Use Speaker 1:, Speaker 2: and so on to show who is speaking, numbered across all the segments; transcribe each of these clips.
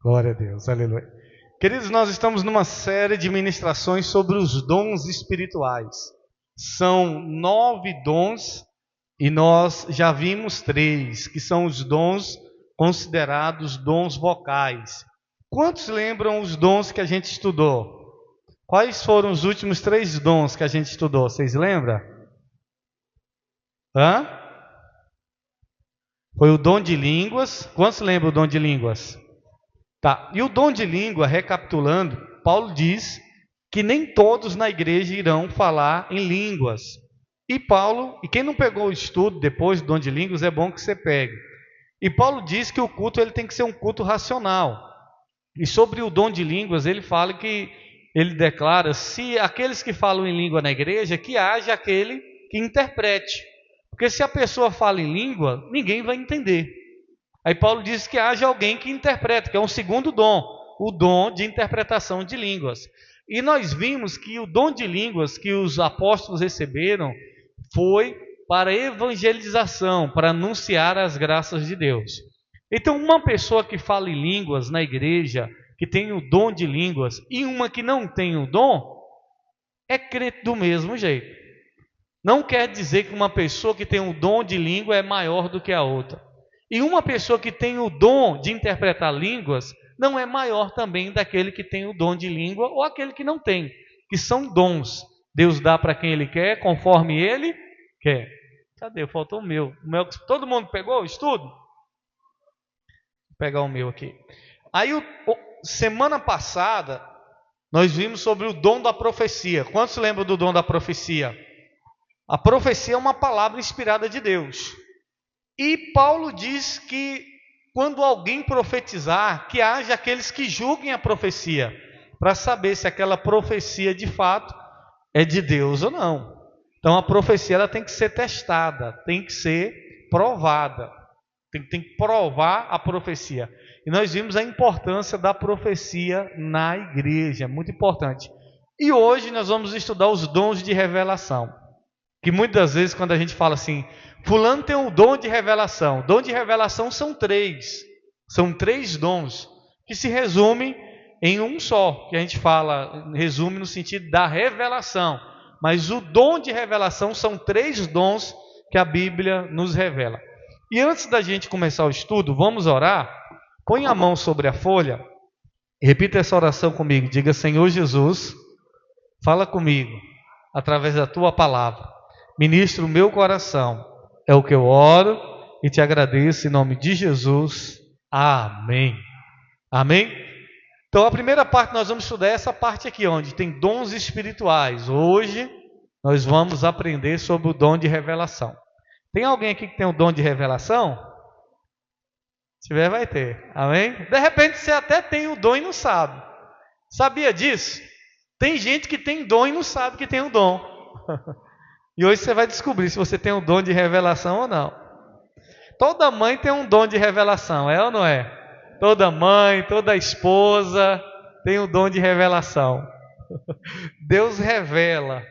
Speaker 1: Glória a Deus, aleluia. Queridos, nós estamos numa série de ministrações sobre os dons espirituais. São 9 dons e nós já vimos 3, que são os dons considerados dons vocais. Quantos lembram os dons que a gente estudou? Quais foram os últimos 3 dons que a gente estudou? Vocês lembram? Foi o dom de línguas. Quantos lembram o dom de línguas? Tá. E o dom de língua, recapitulando, Paulo diz que nem todos na igreja irão falar em línguas. E quem não pegou o estudo depois do dom de línguas, é bom que você pegue. E Paulo diz que o culto ele tem que ser um culto racional. E sobre o dom de línguas, ele declara, se aqueles que falam em língua na igreja, que haja aquele que interprete. Porque se a pessoa fala em língua, ninguém vai entender. Aí Paulo diz que haja alguém que interprete, que é um segundo dom, o dom de interpretação de línguas. E nós vimos que o dom de línguas que os apóstolos receberam foi para evangelização, para anunciar as graças de Deus. Então, uma pessoa que fala em línguas na igreja, que tem o dom de línguas, e uma que não tem o dom, é crente do mesmo jeito. Não quer dizer que uma pessoa que tem o dom de língua é maior do que a outra. E uma pessoa que tem o dom de interpretar línguas não é maior também daquele que tem o dom de língua ou aquele que não tem, que são dons. Deus dá para quem Ele quer, conforme Ele quer. Cadê? Faltou o meu. Todo mundo pegou o estudo? Vou pegar o meu aqui. Aí, semana passada, nós vimos sobre o dom da profecia. Quantos lembram do dom da profecia? A profecia é uma palavra inspirada de Deus. E Paulo diz que quando alguém profetizar, que haja aqueles que julguem a profecia, para saber se aquela profecia de fato é de Deus ou não. Então a profecia ela tem que ser testada, tem que ser provada, tem que provar a profecia. E nós vimos a importância da profecia na igreja, muito importante. E hoje nós vamos estudar os dons de revelação. Que muitas vezes quando a gente fala assim, fulano tem um dom de revelação. Dom de revelação são 3. São 3 dons que se resumem em um só. Que a gente fala, resume no sentido da revelação. Mas o dom de revelação são 3 dons que a Bíblia nos revela. E antes da gente começar o estudo, vamos orar. Põe a mão sobre a folha. Repita essa oração comigo. Diga, Senhor Jesus, fala comigo através da tua palavra. Ministra o meu coração. É o que eu oro e te agradeço em nome de Jesus. Amém. Amém? Então a primeira parte nós vamos estudar essa parte aqui, onde tem dons espirituais. Hoje nós vamos aprender sobre o dom de revelação. Tem alguém aqui que tem o dom de revelação? Se tiver, vai ter. Amém? De repente você até tem o dom e não sabe. Sabia disso? Tem gente que tem dom e não sabe que tem o dom. E hoje você vai descobrir se você tem um dom de revelação ou não. Toda mãe tem um dom de revelação, é ou não é? Toda mãe, toda esposa tem um dom de revelação. Deus revela.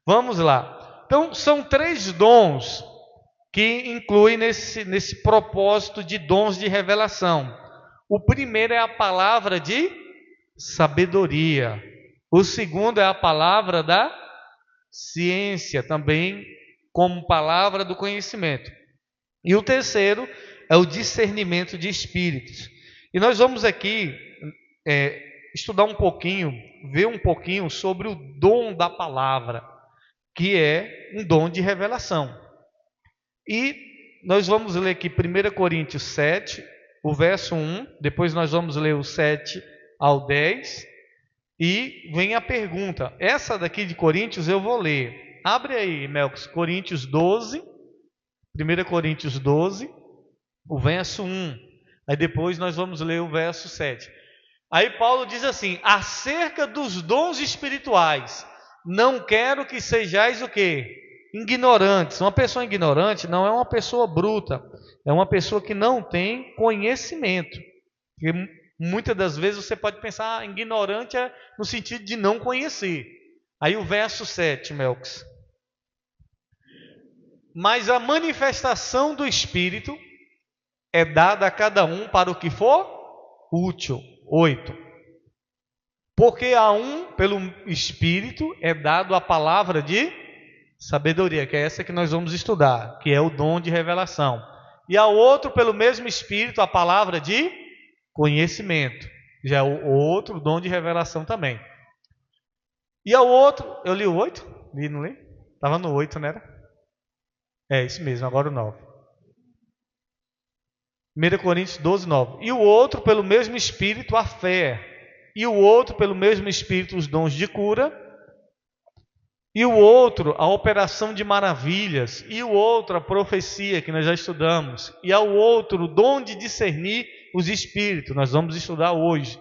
Speaker 1: Vamos lá. Então, são 3 dons que incluem nesse propósito de dons de revelação. O primeiro é a palavra de sabedoria. O segundo é a palavra da ciência, também como palavra do conhecimento. E o terceiro é o discernimento de espíritos. E nós vamos aqui estudar um pouquinho, ver um pouquinho sobre o dom da palavra, que é um dom de revelação. E nós vamos ler aqui 1 Coríntios 7, o verso 1, depois nós vamos ler o 7 ao 10, e vem a pergunta. Essa daqui de Coríntios eu vou ler. Abre aí, Melcos, Coríntios 12, 1 Coríntios 12, o verso 1. Aí depois nós vamos ler o verso 7. Aí Paulo diz assim, acerca dos dons espirituais, não quero que sejais o quê? Ignorantes. Uma pessoa ignorante não é uma pessoa bruta, é uma pessoa que não tem conhecimento. Porque muitas das vezes você pode pensar, ignorante é no sentido de não conhecer. Aí o verso 7, Melcos. Mas a manifestação do Espírito é dada a cada um para o que for útil. 8. Porque a um, pelo Espírito, é dado a palavra de sabedoria, que é essa que nós vamos estudar, que é o dom de revelação. E ao outro, pelo mesmo Espírito, a palavra de conhecimento. Já é o outro dom de revelação também. E ao outro, eu li o 8? Li, não li? Estava no 8, não era? É, isso mesmo, agora o 9. 1 Coríntios 12, 9. E o outro, pelo mesmo Espírito, a fé. E o outro, pelo mesmo Espírito, os dons de cura. E o outro, a operação de maravilhas. E o outro, a profecia, que nós já estudamos. E ao outro, o dom de discernir os espíritos. Nós vamos estudar hoje.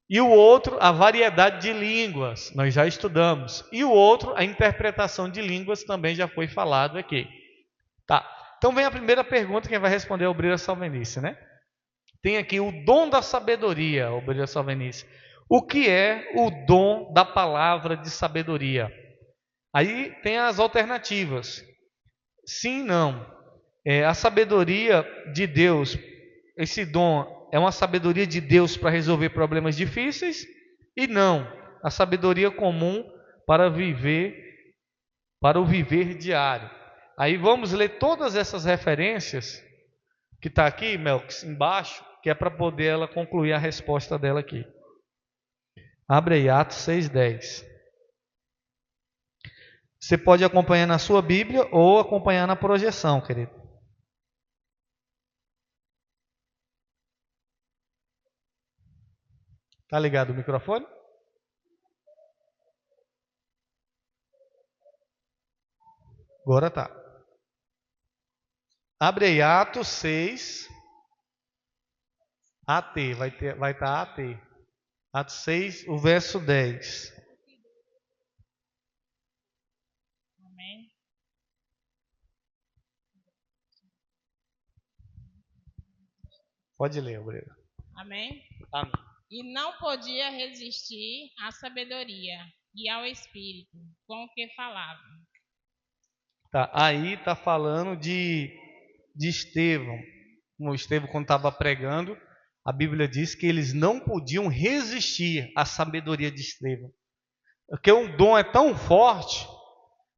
Speaker 1: E o outro, a variedade de línguas. Nós já estudamos. E o outro, a interpretação de línguas, também já foi falado aqui. Tá. Então vem a primeira pergunta, quem vai responder é o Obreira Salvenice, né? Tem aqui o dom da sabedoria, Obreira Salvenice. O que é o dom da palavra de sabedoria? Aí tem as alternativas. Sim, não. A sabedoria de Deus, esse dom é uma sabedoria de Deus para resolver problemas difíceis? E não, a sabedoria comum para o viver diário. Aí vamos ler todas essas referências que está aqui, Melks, embaixo, que é para poder ela concluir a resposta dela aqui. Abre aí, Atos 6:10. Você pode acompanhar na sua Bíblia ou acompanhar na projeção, querido. Tá ligado o microfone? Agora tá. Abre aí, Atos 6. AT, vai estar AT. Atos 6, o verso 10.
Speaker 2: Amém.
Speaker 1: Pode ler, Obreiro.
Speaker 2: Amém.
Speaker 1: Amém.
Speaker 2: E não podia resistir à sabedoria e ao Espírito com o que falava.
Speaker 1: Tá, aí está falando de Estevão. O Estevão, quando estava pregando, a Bíblia diz que eles não podiam resistir à sabedoria de Estevão. Porque o dom é tão forte,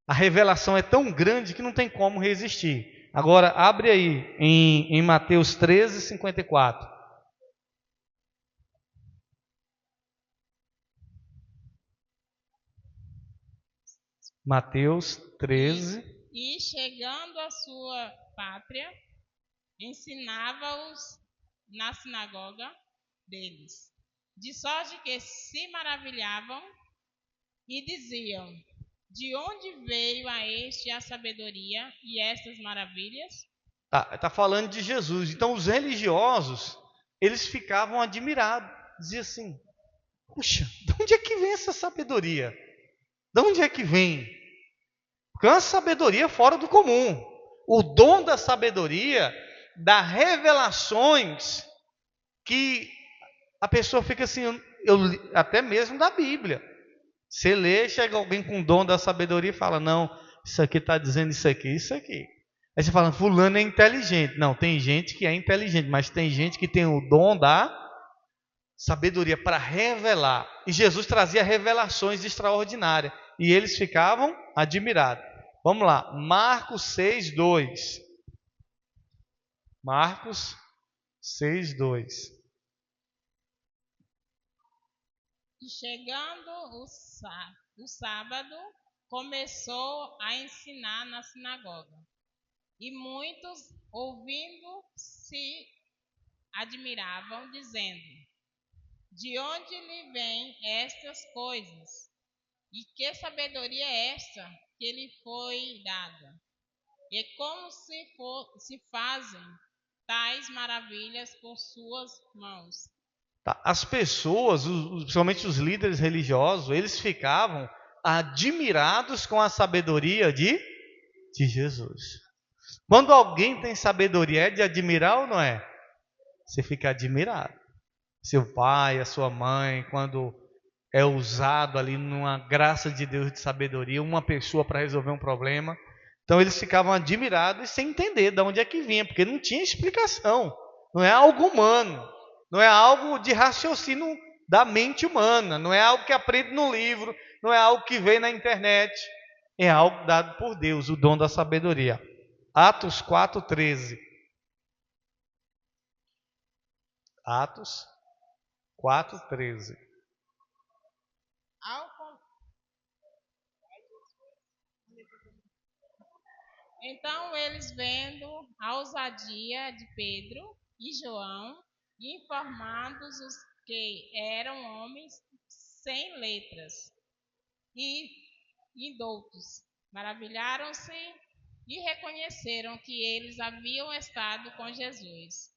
Speaker 1: a revelação é tão grande que não tem como resistir. Agora, abre aí em Mateus 13, 54. Mateus 13.
Speaker 2: E chegando à sua pátria, ensinava-os na sinagoga deles, de sorte que se maravilhavam e diziam: de onde veio a este a sabedoria e estas maravilhas?
Speaker 1: Tá falando de Jesus. Então os religiosos, eles ficavam admirados. Diziam assim, puxa, de onde é que vem essa sabedoria? De onde é que vem? Porque é uma sabedoria fora do comum. O dom da sabedoria dá revelações que a pessoa fica assim, até mesmo da Bíblia. Você lê, chega alguém com o dom da sabedoria e fala, não, isso aqui está dizendo isso aqui, isso aqui. Aí você fala, fulano é inteligente. Não, tem gente que é inteligente, mas tem gente que tem o dom da sabedoria para revelar. E Jesus trazia revelações extraordinárias. E eles ficavam admirados. Vamos lá, Marcos 6:2. Marcos 6:2.
Speaker 2: E chegando o sábado, começou a ensinar na sinagoga. E muitos, ouvindo, se admiravam, dizendo: de onde lhe vêm estas coisas? E que sabedoria é esta que lhe foi dada? E como se fazem tais maravilhas por suas mãos?
Speaker 1: Tá. As pessoas, principalmente os líderes religiosos, eles ficavam admirados com a sabedoria de Jesus. Quando alguém tem sabedoria, é de admirar ou não é? Você fica admirado. Seu pai, a sua mãe, quando é usado ali numa graça de Deus de sabedoria, uma pessoa para resolver um problema, Então eles ficavam admirados e sem entender de onde é que vinha, porque não tinha explicação. Não é algo humano, não é algo de raciocínio da mente humana, não é algo que aprende no livro, não é algo que vem na internet, é algo dado por Deus, o dom da sabedoria. Atos 4:13. Atos 4:13.
Speaker 2: Então eles, vendo a ousadia de Pedro e João, e informados os que eram homens sem letras e indoutos, maravilharam-se e reconheceram que eles haviam estado com Jesus.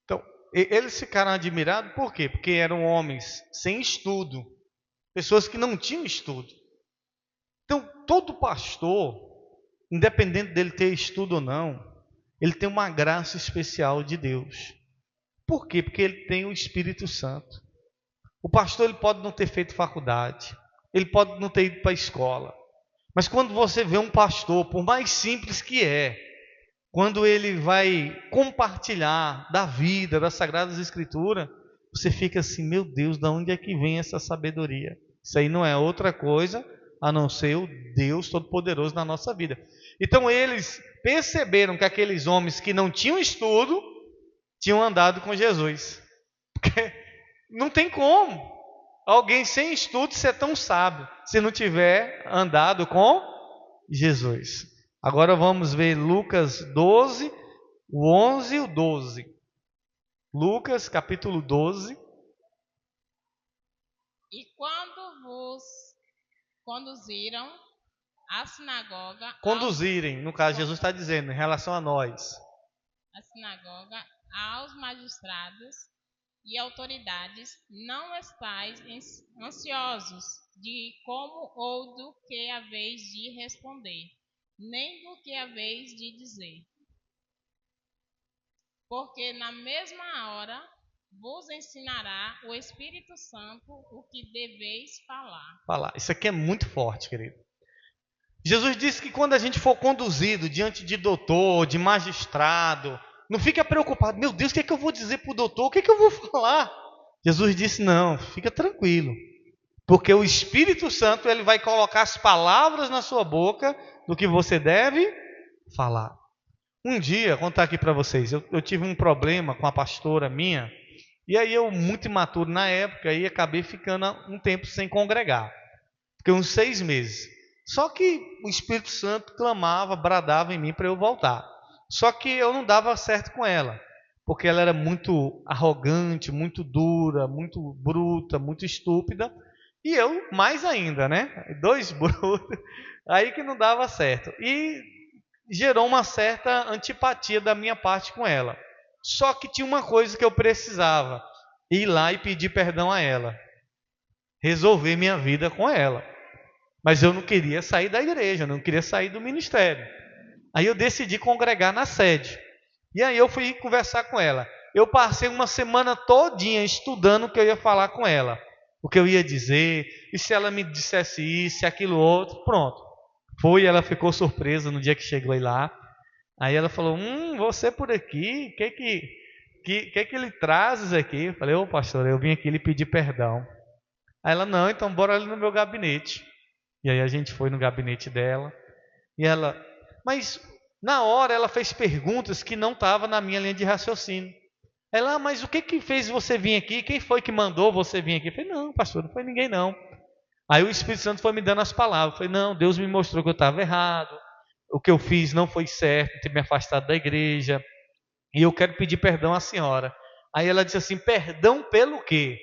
Speaker 1: Então, eles ficaram admirados por quê? Porque eram homens sem estudo, pessoas que não tinham estudo. Então, todo pastor, independente dele ter estudo ou não, ele tem uma graça especial de Deus. Por quê? Porque ele tem o Espírito Santo. O pastor ele pode não ter feito faculdade, ele pode não ter ido para a escola, mas quando você vê um pastor, por mais simples que é, quando ele vai compartilhar da vida, das Sagradas Escrituras, você fica assim, meu Deus, de onde é que vem essa sabedoria? Isso aí não é outra coisa a não ser o Deus Todo-Poderoso na nossa vida. Então eles perceberam que aqueles homens que não tinham estudo, tinham andado com Jesus. Porque não tem como alguém sem estudo ser tão sábio, se não tiver andado com Jesus. Agora vamos ver Lucas 12, o 11 e o 12. Lucas capítulo 12.
Speaker 2: E quando vos conduziram à sinagoga...
Speaker 1: Conduzirem, no caso Jesus está dizendo, em relação a nós.
Speaker 2: A sinagoga, aos magistrados e autoridades, não estáis ansiosos de como ou do que haveis de responder, nem do que haveis de dizer. Porque na mesma hora vos ensinará o Espírito Santo o que deveis falar.
Speaker 1: Isso aqui é muito forte, querido. Jesus disse que quando a gente for conduzido diante de doutor, de magistrado, não fica preocupado, meu Deus, o que é que eu vou dizer para o doutor? O que é que eu vou falar? Jesus disse, não, fica tranquilo. Porque o Espírito Santo ele vai colocar as palavras na sua boca do que você deve falar. Um dia, vou contar aqui para vocês, eu tive um problema com a pastora minha, e aí eu, muito imaturo na época, aí acabei ficando um tempo sem congregar. Fiquei uns 6 meses. Só que o Espírito Santo clamava, bradava em mim para eu voltar. Só que eu não dava certo com ela, porque ela era muito arrogante, muito dura, muito bruta, muito estúpida. E eu mais ainda, né? 2 brutos, aí que não dava certo. E gerou uma certa antipatia da minha parte com ela. Só que tinha uma coisa que eu precisava, ir lá e pedir perdão a ela. Resolver minha vida com ela. Mas eu não queria sair da igreja, eu não queria sair do ministério. Aí eu decidi congregar na sede. E aí eu fui conversar com ela. Eu passei uma semana todinha estudando o que eu ia falar com ela. O que eu ia dizer, e se ela me dissesse isso, aquilo outro, pronto. Foi, ela ficou surpresa no dia que chegou lá. Aí ela falou, você por aqui, o que ele trazes aqui? Eu falei, pastor, eu vim aqui lhe pedir perdão. Aí ela, não, então bora ali no meu gabinete. E aí a gente foi no gabinete dela. E ela, mas na hora ela fez perguntas que não estavam na minha linha de raciocínio. Ela, mas o que fez você vir aqui? Quem foi que mandou você vir aqui? Eu falei, não, pastor, não foi ninguém não. Aí o Espírito Santo foi me dando as palavras. Eu falei, não, Deus me mostrou que eu estava errado. O que eu fiz não foi certo, ter me afastado da igreja. E eu quero pedir perdão à senhora. Aí ela disse assim, perdão pelo quê?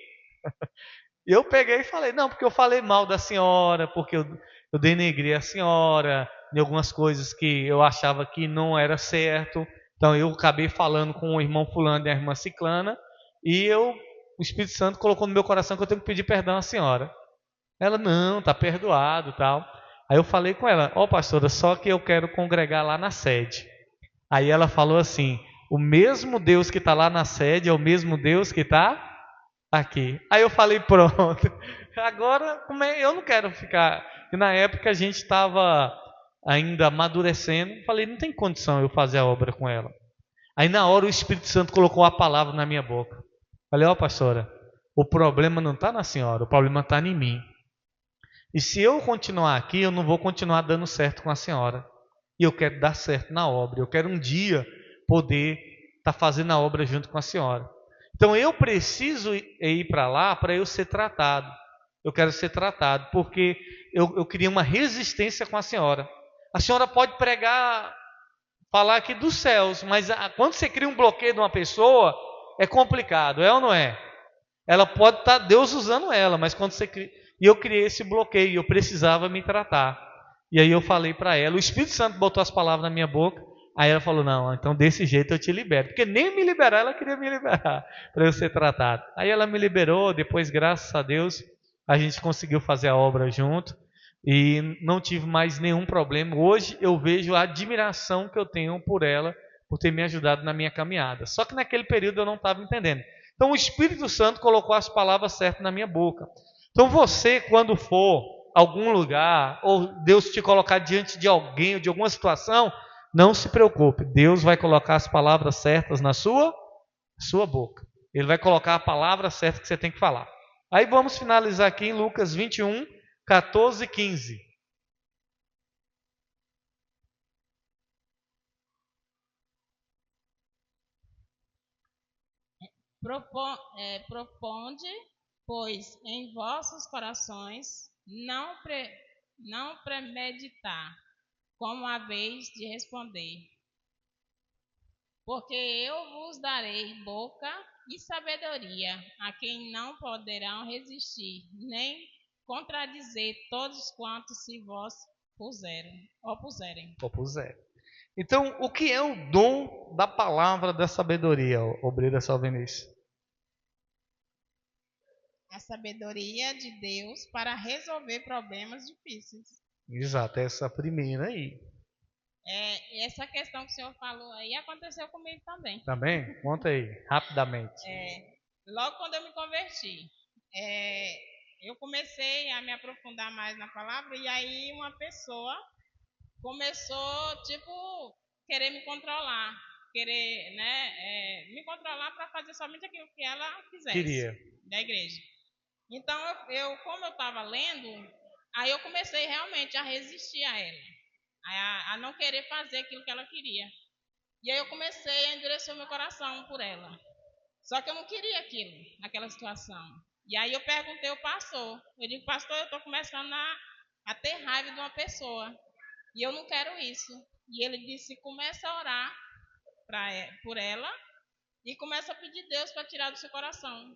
Speaker 1: E eu peguei e falei, não, porque eu falei mal da senhora, porque eu denegrei a senhora, em algumas coisas que eu achava que não era certo. Então eu acabei falando com o irmão fulano e a irmã ciclana, e o Espírito Santo colocou no meu coração que eu tenho que pedir perdão à senhora. Ela, não, está perdoado, tal. Aí eu falei com ela, pastora, só que eu quero congregar lá na sede. Aí ela falou assim, o mesmo Deus que está lá na sede é o mesmo Deus que está aqui. Aí eu falei, pronto, agora eu não quero ficar. E na época a gente estava ainda amadurecendo. Falei, não tem condição eu fazer a obra com ela. Aí na hora o Espírito Santo colocou a palavra na minha boca. Falei, ó pastora, o problema não está na senhora, o problema está em mim. E se eu continuar aqui, eu não vou continuar dando certo com a senhora. E eu quero dar certo na obra. Eu quero um dia poder estar fazendo a obra junto com a senhora. Então eu preciso ir para lá para eu ser tratado. Eu quero ser tratado, porque eu queria uma resistência com a senhora. A senhora pode pregar, falar aqui dos céus, mas quando você cria um bloqueio de uma pessoa, é complicado, é ou não é? Ela pode estar Deus usando ela, mas quando você cria... E eu criei esse bloqueio, eu precisava me tratar. E aí eu falei para ela, o Espírito Santo botou as palavras na minha boca, aí ela falou, não, então desse jeito eu te libero. Porque nem me liberar, ela queria me liberar, para eu ser tratado. Aí ela me liberou, depois, graças a Deus, a gente conseguiu fazer a obra junto, e não tive mais nenhum problema. Hoje eu vejo a admiração que eu tenho por ela, por ter me ajudado na minha caminhada. Só que naquele período eu não estava entendendo. Então o Espírito Santo colocou as palavras certas na minha boca. Então você, quando for a algum lugar, ou Deus te colocar diante de alguém ou de alguma situação, não se preocupe. Deus vai colocar as palavras certas na sua boca. Ele vai colocar a palavra certa que você tem que falar. Aí vamos finalizar aqui em Lucas 21, 14 e 15.
Speaker 2: Proponde, pois, em vossos corações não premeditar, como haveis de responder. Porque eu vos darei boca e sabedoria, a quem não poderão resistir, nem contradizer todos quantos se vos opuserem.
Speaker 1: Então, o que é o dom da palavra da sabedoria, obreira Salvenice?
Speaker 2: A sabedoria de Deus para resolver problemas difíceis.
Speaker 1: Exato, essa primeira aí.
Speaker 2: Essa questão que o senhor falou aí aconteceu comigo também.
Speaker 1: Também? Conta aí, rapidamente.
Speaker 2: Logo quando eu me converti, eu comecei a me aprofundar mais na palavra, e aí uma pessoa começou, querer me controlar. Querer, me controlar para fazer somente aquilo que ela quisesse. Da igreja. Então, como eu estava lendo, aí eu comecei realmente a resistir a ela. A não querer fazer aquilo que ela queria. E aí eu comecei a endurecer o meu coração por ela. Só que eu não queria aquilo, naquela situação. E aí eu perguntei ao pastor. Eu digo, pastor, eu estou começando a ter raiva de uma pessoa. E eu não quero isso. E ele disse, começa a orar por ela e começa a pedir Deus para tirar do seu coração.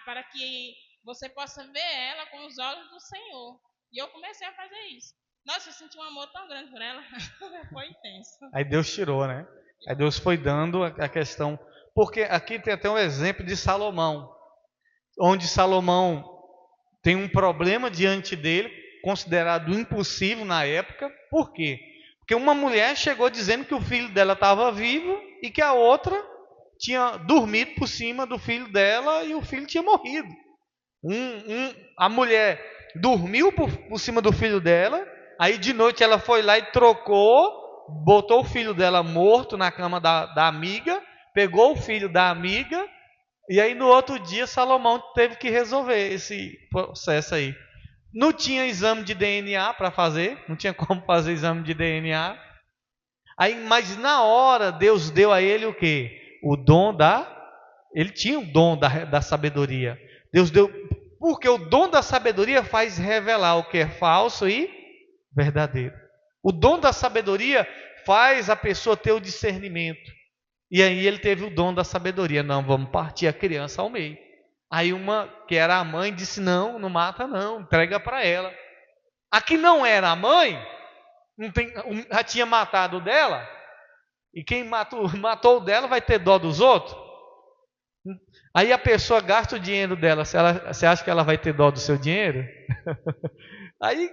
Speaker 2: Para que você possa ver ela com os olhos do Senhor. E eu comecei a fazer isso. Nossa, eu senti um amor tão grande por ela. Foi intenso.
Speaker 1: Aí Deus tirou, né? Aí Deus foi dando a questão. Porque aqui tem até um exemplo de Salomão. Onde Salomão tem um problema diante dele, considerado impossível na época. Por quê? Porque uma mulher chegou dizendo que o filho dela estava vivo e que a outra tinha dormido por cima do filho dela e o filho tinha morrido. A mulher dormiu por cima do filho dela, aí de noite ela foi lá e trocou, botou o filho dela morto na cama da amiga, pegou o filho da amiga, e aí no outro dia Salomão teve que resolver esse processo aí. Não tinha exame de DNA para fazer, não tinha como fazer exame de DNA. Aí, mas na hora Deus deu a ele o quê? O dom ele tinha o dom da sabedoria. Deus deu, porque o dom da sabedoria faz revelar o que é falso e verdadeiro. O dom da sabedoria faz a pessoa ter o discernimento. E aí ele teve o dom da sabedoria. Não, vamos partir a criança ao meio. Aí uma que era a mãe disse, não mata não, entrega para ela. A que não era a mãe, já tinha matado o dela, e quem matou o dela vai ter dó dos outros? Aí a pessoa gasta o dinheiro dela, você acha que ela vai ter dó do seu dinheiro? Aí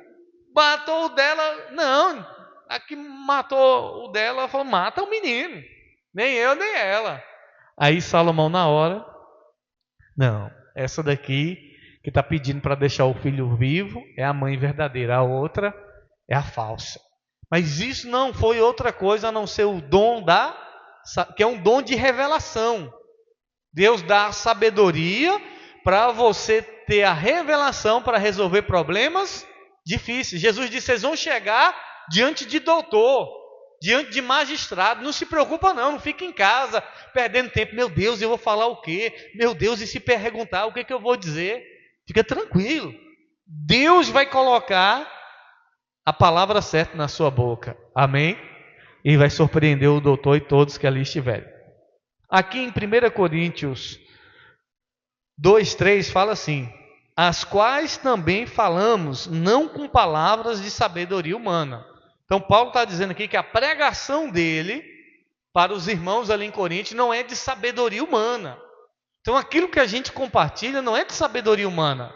Speaker 1: matou o dela, não, a que matou o dela falou, mata o menino, nem eu nem ela. Aí Salomão na hora, não, essa daqui que está pedindo para deixar o filho vivo é a mãe verdadeira, a outra é a falsa. Mas isso não foi outra coisa a não ser o dom que é um dom de revelação. Deus dá a sabedoria para você ter a revelação para resolver problemas difíceis. Jesus disse: vocês vão chegar diante de doutor, diante de magistrado. Não se preocupa não fique em casa perdendo tempo. Meu Deus, eu vou falar o quê? Meu Deus, e se perguntar, o que eu vou dizer? Fica tranquilo. Deus vai colocar a palavra certa na sua boca. Amém? E vai surpreender o doutor e todos que ali estiverem. Aqui em 1 Coríntios 2:3 fala assim: as quais também falamos, não com palavras de sabedoria humana. Então Paulo está dizendo aqui que a pregação dele para os irmãos ali em Corinto não é de sabedoria humana. Então aquilo que a gente compartilha não é de sabedoria humana.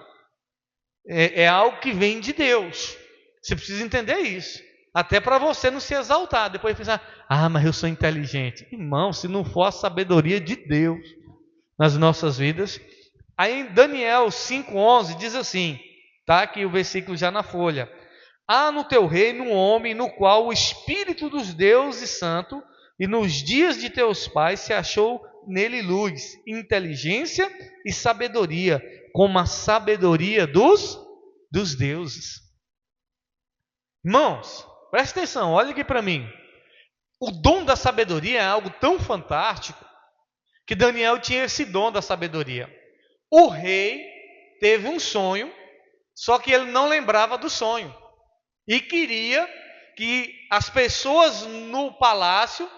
Speaker 1: É algo que vem de Deus. Você precisa entender isso. Até para você não se exaltar. Depois pensar: mas eu sou inteligente. Irmão, se não for a sabedoria de Deus nas nossas vidas. Aí em Daniel 5:11 diz assim, tá aqui o versículo já na folha: há no teu reino um homem no qual o Espírito dos deuses santo, e nos dias de teus pais se achou nele luz, inteligência e sabedoria, como a sabedoria dos deuses. Irmãos, presta atenção, olha aqui para mim. O dom da sabedoria é algo tão fantástico que Daniel tinha esse dom da sabedoria. O rei teve um sonho, só que ele não lembrava do sonho. E queria que as pessoas no palácio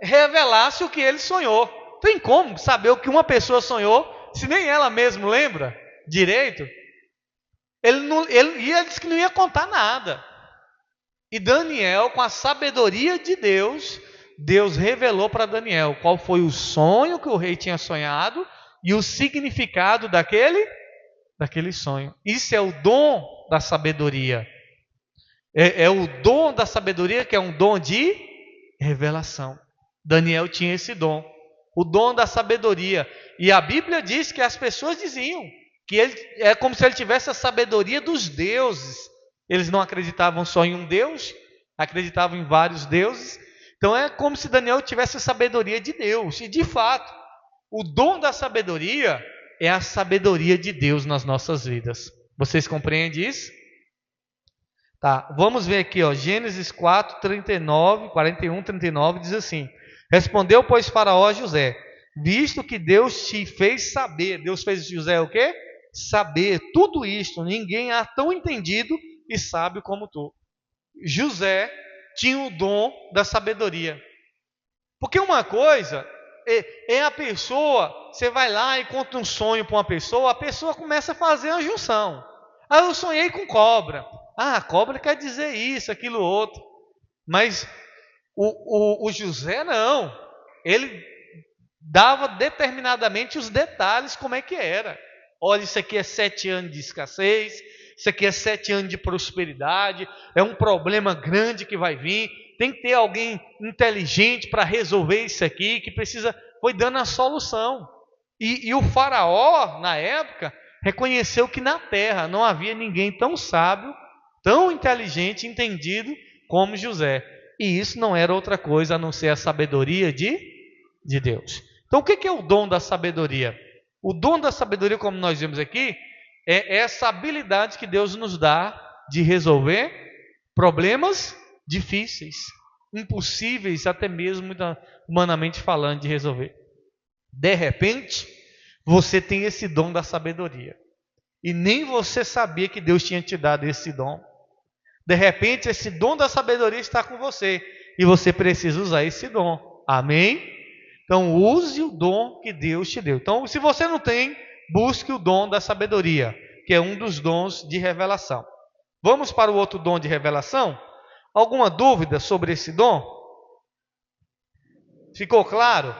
Speaker 1: revelassem o que ele sonhou. Tem como saber o que uma pessoa sonhou se nem ela mesma lembra direito? Ele disse que não ia contar nada. E Daniel, com a sabedoria de Deus, Deus revelou para Daniel qual foi o sonho que o rei tinha sonhado e o significado daquele sonho. Isso é o dom da sabedoria. É o dom da sabedoria, que é um dom de revelação. Daniel tinha esse dom, o dom da sabedoria. E a Bíblia diz que as pessoas diziam que ele é como se ele tivesse a sabedoria dos deuses. Eles não acreditavam só em um Deus, acreditavam em vários deuses. Então é como se Daniel tivesse a sabedoria de Deus. E de fato, o dom da sabedoria é a sabedoria de Deus nas nossas vidas. Vocês compreendem isso? Tá, vamos ver aqui, ó, Gênesis 41, 39 diz assim: respondeu, pois, Faraó a José: visto que Deus te fez saber, Deus fez José o quê? Saber tudo isto, ninguém há tão entendido e sábio como tu. José tinha o dom da sabedoria. Porque uma coisa é a pessoa, você vai lá e conta um sonho para uma pessoa, a pessoa começa a fazer a junção. Eu sonhei com cobra. A cobra quer dizer isso, aquilo, outro. Mas o José não. Ele dava determinadamente os detalhes como é que era. Olha, isso aqui é 7 anos de escassez, isso aqui é 7 anos de prosperidade, é um problema grande que vai vir, tem que ter alguém inteligente para resolver isso aqui, que precisa, foi dando a solução. E o faraó, na época, reconheceu que na terra não havia ninguém tão sábio, tão inteligente, entendido como José. E isso não era outra coisa a não ser a sabedoria de Deus. Então o que é o dom da sabedoria? O dom da sabedoria, como nós vimos aqui, é essa habilidade que Deus nos dá de resolver problemas difíceis, impossíveis, até mesmo humanamente falando, de resolver. De repente, você tem esse dom da sabedoria. E nem você sabia que Deus tinha te dado esse dom. De repente, esse dom da sabedoria está com você. E você precisa usar esse dom. Amém? Então, use o dom que Deus te deu. Então, se você não tem, busque o dom da sabedoria, que é um dos dons de revelação. Vamos para o outro dom de revelação? Alguma dúvida sobre esse dom? Ficou claro?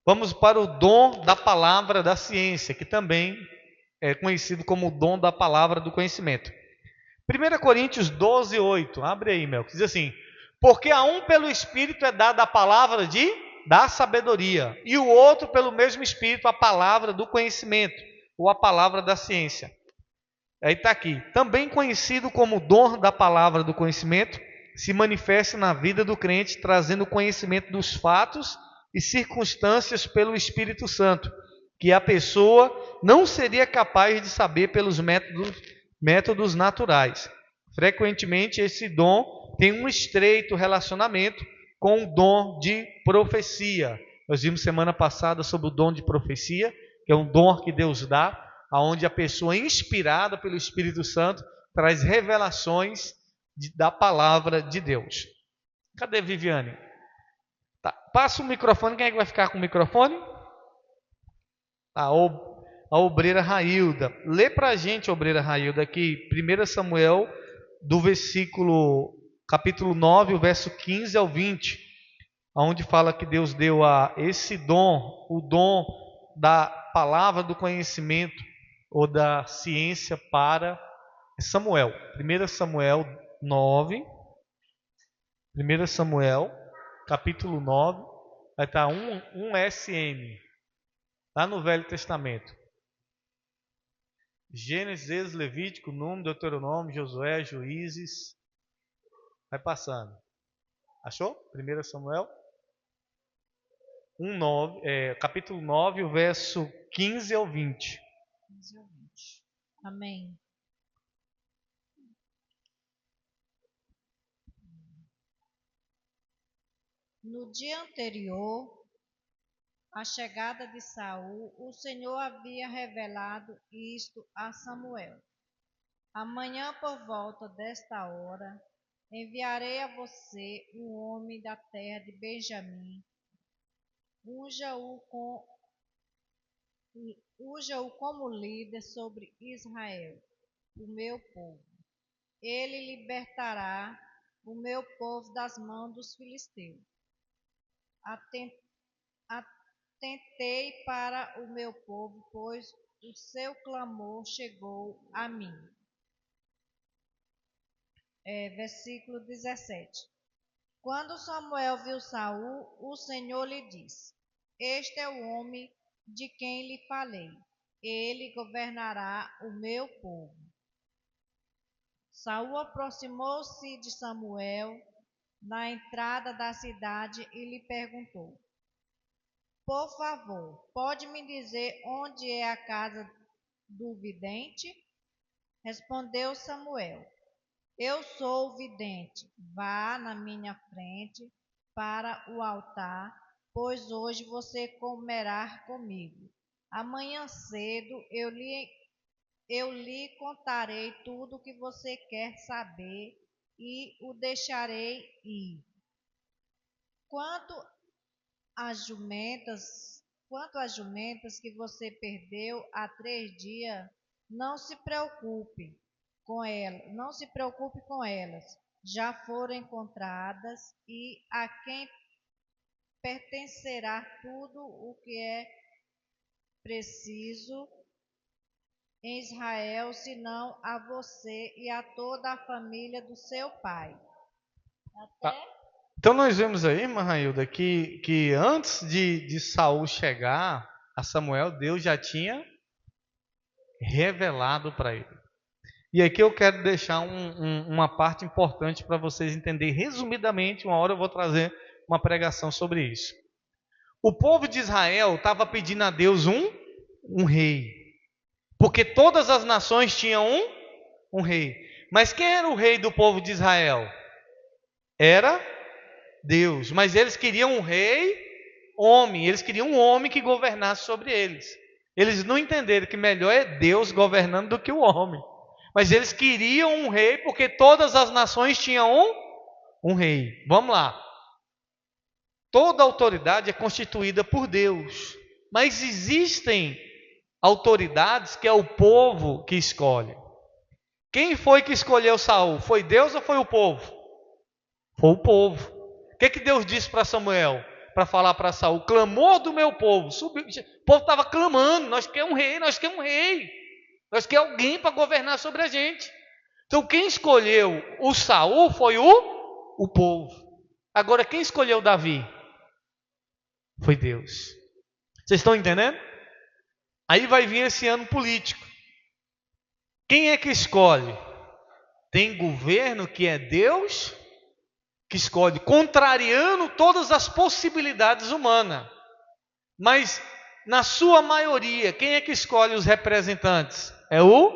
Speaker 1: Vamos para o dom da palavra da ciência, que também é conhecido como o dom da palavra do conhecimento. 1 Coríntios 12:8, abre aí, Mel, diz assim: porque a um pelo Espírito é dada a palavra da sabedoria, e o outro pelo mesmo Espírito a palavra do conhecimento, ou a palavra da ciência. Aí está aqui. Também conhecido como dom da palavra do conhecimento, se manifesta na vida do crente, trazendo conhecimento dos fatos e circunstâncias pelo Espírito Santo, que a pessoa não seria capaz de saber pelos métodos naturais. Frequentemente, esse dom tem um estreito relacionamento com o dom de profecia. Nós vimos semana passada sobre o dom de profecia, que é um dom que Deus dá, aonde a pessoa inspirada pelo Espírito Santo traz revelações da palavra de Deus. Cadê Viviane? Tá. Passa o microfone. Quem é que vai ficar com o microfone? A obreira Railda. Lê para a gente, obreira Railda, aqui 1 Samuel, do capítulo 9, o verso 15 ao 20, onde fala que Deus deu a esse dom, o dom da palavra do conhecimento ou da ciência para Samuel. 1 Samuel 9, 1 Samuel, capítulo 9, vai estar um SM, lá no Velho Testamento. Gênesis, Levítico, Número, Deuteronômio, Josué, Juízes, vai passando. Achou? 1 Samuel capítulo 9, o verso 15 ao 20.
Speaker 3: 15 ao 20. Amém. No dia anterior à chegada de Saul, o Senhor havia revelado isto a Samuel. Amanhã, por volta desta hora, enviarei a você um homem da terra de Benjamim. Unja-o como líder sobre Israel, o meu povo. Ele libertará o meu povo das mãos dos filisteus. Atentei para o meu povo, pois o seu clamor chegou a mim. Versículo 17. Quando Samuel viu Saul, o Senhor lhe disse: Este é o homem de quem lhe falei. Ele governará o meu povo. Saul aproximou-se de Samuel na entrada da cidade e lhe perguntou: Por favor, pode me dizer onde é a casa do vidente? Respondeu Samuel: Eu sou o vidente. Vá na minha frente para o altar, pois hoje você comerá comigo. Amanhã cedo eu lhe contarei tudo o que você quer saber e o deixarei ir. Quanto às jumentas que você perdeu há 3 dias, não se preocupe com elas. Já foram encontradas e a quem pertencerá tudo o que é preciso em Israel, senão a você e a toda a família do seu pai.
Speaker 1: Então nós vemos aí, irmã Railda, que antes de Saul chegar a Samuel, Deus já tinha revelado para ele. E aqui eu quero deixar uma parte importante para vocês entenderem resumidamente. Uma hora eu vou trazer uma pregação sobre isso. O povo de Israel estava pedindo a Deus um rei, porque todas as nações tinham um rei. Mas quem era o rei do povo de Israel? Era Deus. Mas eles queriam um rei homem. Eles queriam um homem que governasse sobre eles. Eles não entenderam que melhor é Deus governando do que o homem. Mas eles queriam um rei porque todas as nações tinham um rei. Vamos lá. Toda autoridade é constituída por Deus. Mas existem autoridades que é o povo que escolhe. Quem foi que escolheu Saul? Foi Deus ou foi o povo? Foi o povo. O que Deus disse para Samuel? Para falar para Saul: clamor do meu povo. Subiu. O povo estava clamando: nós queremos um rei, nós queremos um rei. Nós queremos alguém para governar sobre a gente. Então quem escolheu o Saul foi o povo. Agora quem escolheu Davi? Foi Deus. Vocês estão entendendo? Aí vai vir esse ano político. Quem é que escolhe? Tem governo que é Deus que escolhe, contrariando todas as possibilidades humanas. Mas, na sua maioria, quem é que escolhe os representantes? É o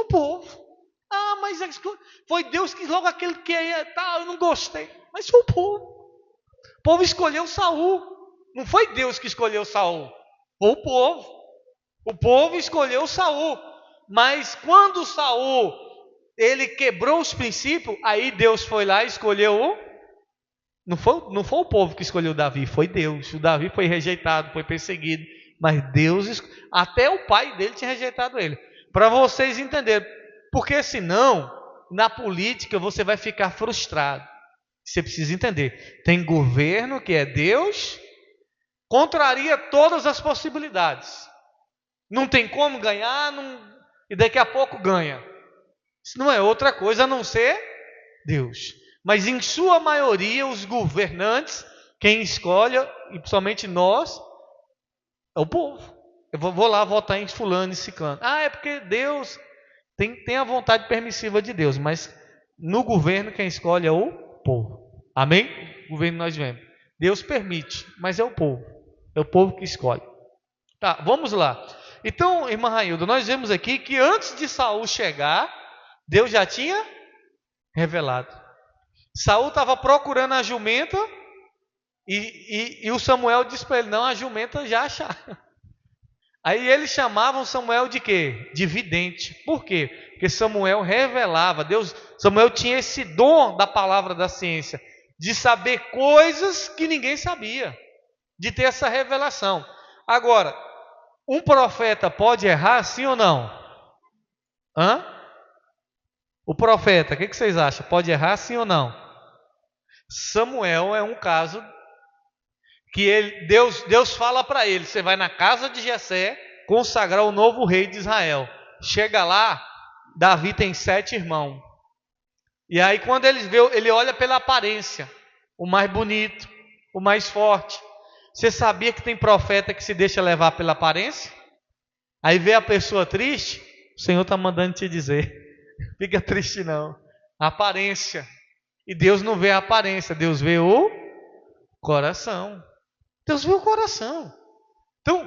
Speaker 1: povo. Ah, mas foi Deus que logo aquele que eu não gostei. Mas foi o povo. O povo escolheu Saul. Não foi Deus que escolheu Saul. Foi o povo. O povo escolheu Saul. Mas quando Saul, ele quebrou os princípios, aí Deus foi lá e escolheu Não foi o povo que escolheu Davi, foi Deus. O Davi foi rejeitado, foi perseguido. Mas Deus, até o pai dele tinha rejeitado ele. Para vocês entenderem. Porque senão, na política, você vai ficar frustrado. Você precisa entender. Tem governo que é Deus, contraria todas as possibilidades. Não tem como ganhar, e daqui a pouco ganha. Isso não é outra coisa a não ser Deus. Mas em sua maioria, os governantes, quem escolhe, e principalmente nós, é o povo. Eu vou lá votar em fulano e ciclano. Ah, é porque Deus tem a vontade permissiva de Deus, mas no governo quem escolhe é o povo. Amém? O governo nós vemos. Deus permite, mas é o povo. É o povo que escolhe. Tá, vamos lá. Então, irmã Railda, nós vemos aqui que antes de Saul chegar, Deus já tinha revelado. Saul estava procurando a jumenta e o Samuel disse para ele, não, a jumenta já acharam. Aí eles chamavam Samuel de quê? De vidente. Por quê? Porque Samuel revelava. Samuel tinha esse dom da palavra da ciência, de saber coisas que ninguém sabia, de ter essa revelação. Agora, um profeta pode errar, sim ou não? O profeta, o que vocês acham? Pode errar, sim ou não? Samuel é um caso que Deus fala para ele, você vai na casa de Jessé consagrar o novo rei de Israel. Chega lá, Davi tem 7 irmãos. E aí quando ele olha pela aparência, o mais bonito, o mais forte. Você sabia que tem profeta que se deixa levar pela aparência? Aí vê a pessoa triste, o Senhor está mandando te dizer, fica triste não, a aparência. E Deus não vê a aparência, Deus vê o coração. Deus vê o coração. Então,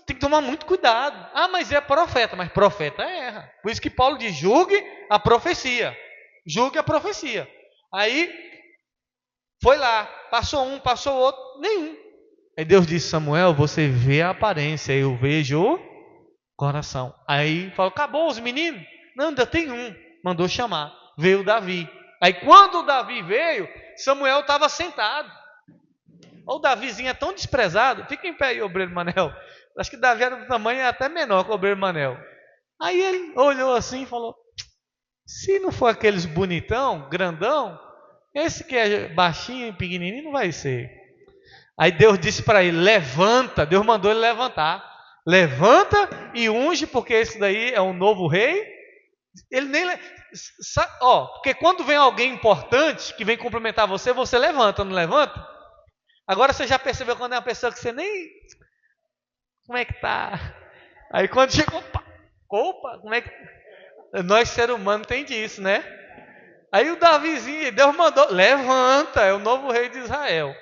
Speaker 1: tem que tomar muito cuidado. Ah, mas é profeta. Mas profeta erra. Por isso que Paulo diz, julgue a profecia. Julgue a profecia. Aí, foi lá. Passou um, passou outro. Nenhum. Aí Deus disse, Samuel, você vê a aparência. Eu vejo o coração. Aí, falou, acabou os meninos? Não, ainda tem um. Mandou chamar. Veio Davi. Aí, quando o Davi veio, Samuel estava sentado. O Davizinho é tão desprezado. Fica em pé aí, obreiro Manel. Acho que Davi era do tamanho até menor que o obreiro Manel. Aí ele olhou assim e falou, se não for aqueles bonitão, grandão, esse que é baixinho e pequenininho não vai ser. Aí Deus disse para ele, levanta. Deus mandou ele levantar. Levanta e unge, porque esse daí é um novo rei. Ele nem... porque quando vem alguém importante que vem cumprimentar você, você levanta, não levanta? Agora você já percebeu quando é uma pessoa que você nem... Como é que tá? Aí quando chega... Opa, como é que... Nós, ser humano, tem disso, né? Aí o Davizinho, Deus mandou... Levanta, é o novo rei de Israel.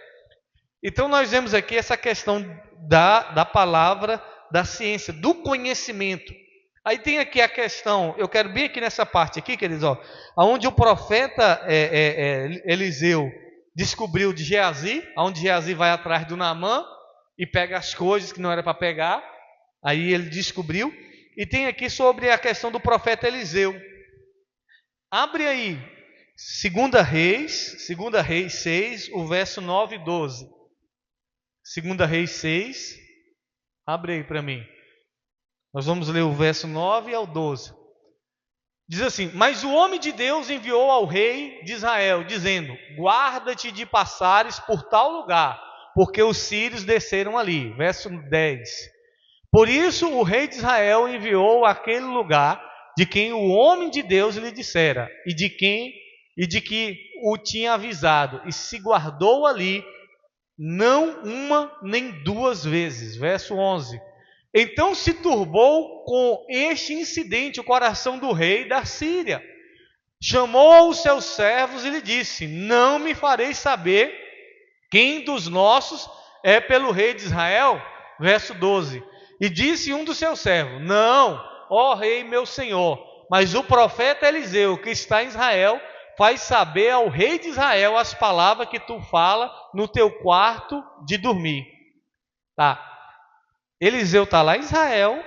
Speaker 1: Então nós vemos aqui essa questão da palavra, da ciência, do conhecimento. Aí tem aqui a questão... Eu quero bem aqui nessa parte aqui, queridos, onde o profeta Eliseu descobriu de Geazi, onde Geazi vai atrás do Naamã e pega as coisas que não era para pegar. Aí ele descobriu. E tem aqui sobre a questão do profeta Eliseu. Abre aí, 2 Reis 6, o verso 9 e 12. 2 Reis 6, abre aí para mim. Nós vamos ler o verso 9 ao 12. Diz assim, mas o homem de Deus enviou ao rei de Israel, dizendo, guarda-te de passares por tal lugar, porque os sírios desceram ali. Verso 10. Por isso o rei de Israel enviou àquele lugar de quem o homem de Deus lhe dissera, e de que o tinha avisado, e se guardou ali, não uma nem 2 vezes. Verso 11. Então se turbou com este incidente o coração do rei da Síria. Chamou os seus servos e lhe disse: não me fareis saber quem dos nossos é pelo rei de Israel? Verso 12. E disse um dos seus servos: não, ó rei meu senhor, mas o profeta Eliseu, que está em Israel, faz saber ao rei de Israel as palavras que tu fala no teu quarto de dormir. Tá. Eliseu está lá em Israel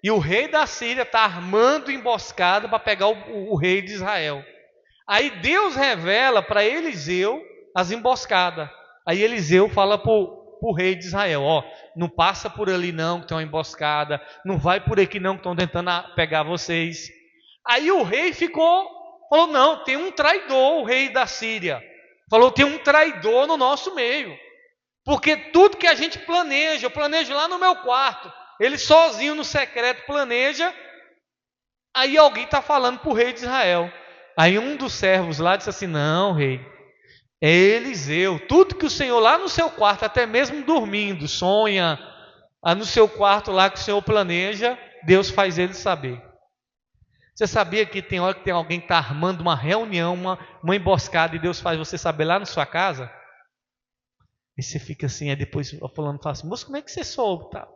Speaker 1: e o rei da Síria está armando emboscada para pegar o rei de Israel. Aí Deus revela para Eliseu as emboscadas. Aí Eliseu fala para o rei de Israel: ó, não passa por ali não, que tem uma emboscada, não vai por aqui não, que estão tentando pegar vocês. Aí o rei falou: não, tem um traidor, o rei da Síria. Falou: tem um traidor no nosso meio. Porque tudo que a gente planeja, eu planejo lá no meu quarto, ele sozinho no secreto planeja, aí alguém está falando para o rei de Israel. Aí um dos servos lá disse assim: não, rei, é Eliseu, tudo que o Senhor lá no seu quarto, até mesmo dormindo, sonha, no seu quarto lá que o Senhor planeja, Deus faz ele saber. Você sabia que tem hora que tem alguém que está armando uma reunião, uma emboscada, e Deus faz você saber lá na sua casa? E você fica assim, aí depois falando, fala assim: moço, como é que você soube? Tá?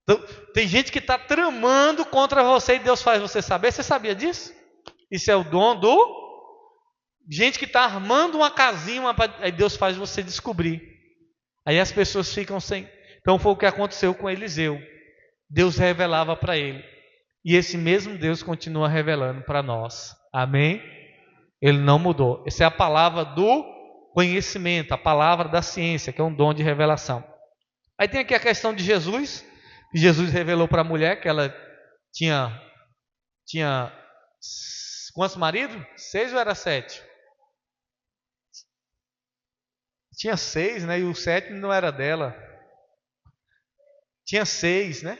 Speaker 1: Então, tem gente que está tramando contra você e Deus faz você saber. Você sabia disso? Isso é o dom do... gente que está armando uma casinha, aí Deus faz você descobrir. Aí as pessoas ficam sem... Então foi o que aconteceu com Eliseu. Deus revelava para ele. E esse mesmo Deus continua revelando para nós. Amém? Ele não mudou. Essa é a palavra do conhecimento, a palavra da ciência, que é um dom de revelação. Aí tem aqui a questão de Jesus. Que Jesus revelou para a mulher que ela tinha quantos maridos? 6 ou era 7? Tinha 6, né? E o 7 não era dela. Tinha 6, né?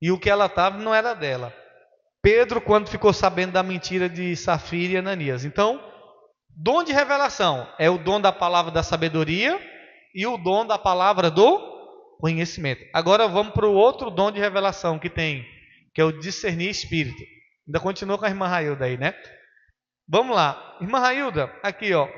Speaker 1: E o que ela estava não era dela. Pedro, quando ficou sabendo da mentira de Safira e Ananias. Então, dom de revelação é o dom da palavra da sabedoria e o dom da palavra do conhecimento. Agora vamos para o outro dom de revelação que tem, que é o discernir espírito. Ainda continua com a irmã Railda aí, né? Vamos lá. Irmã Railda, aqui ó.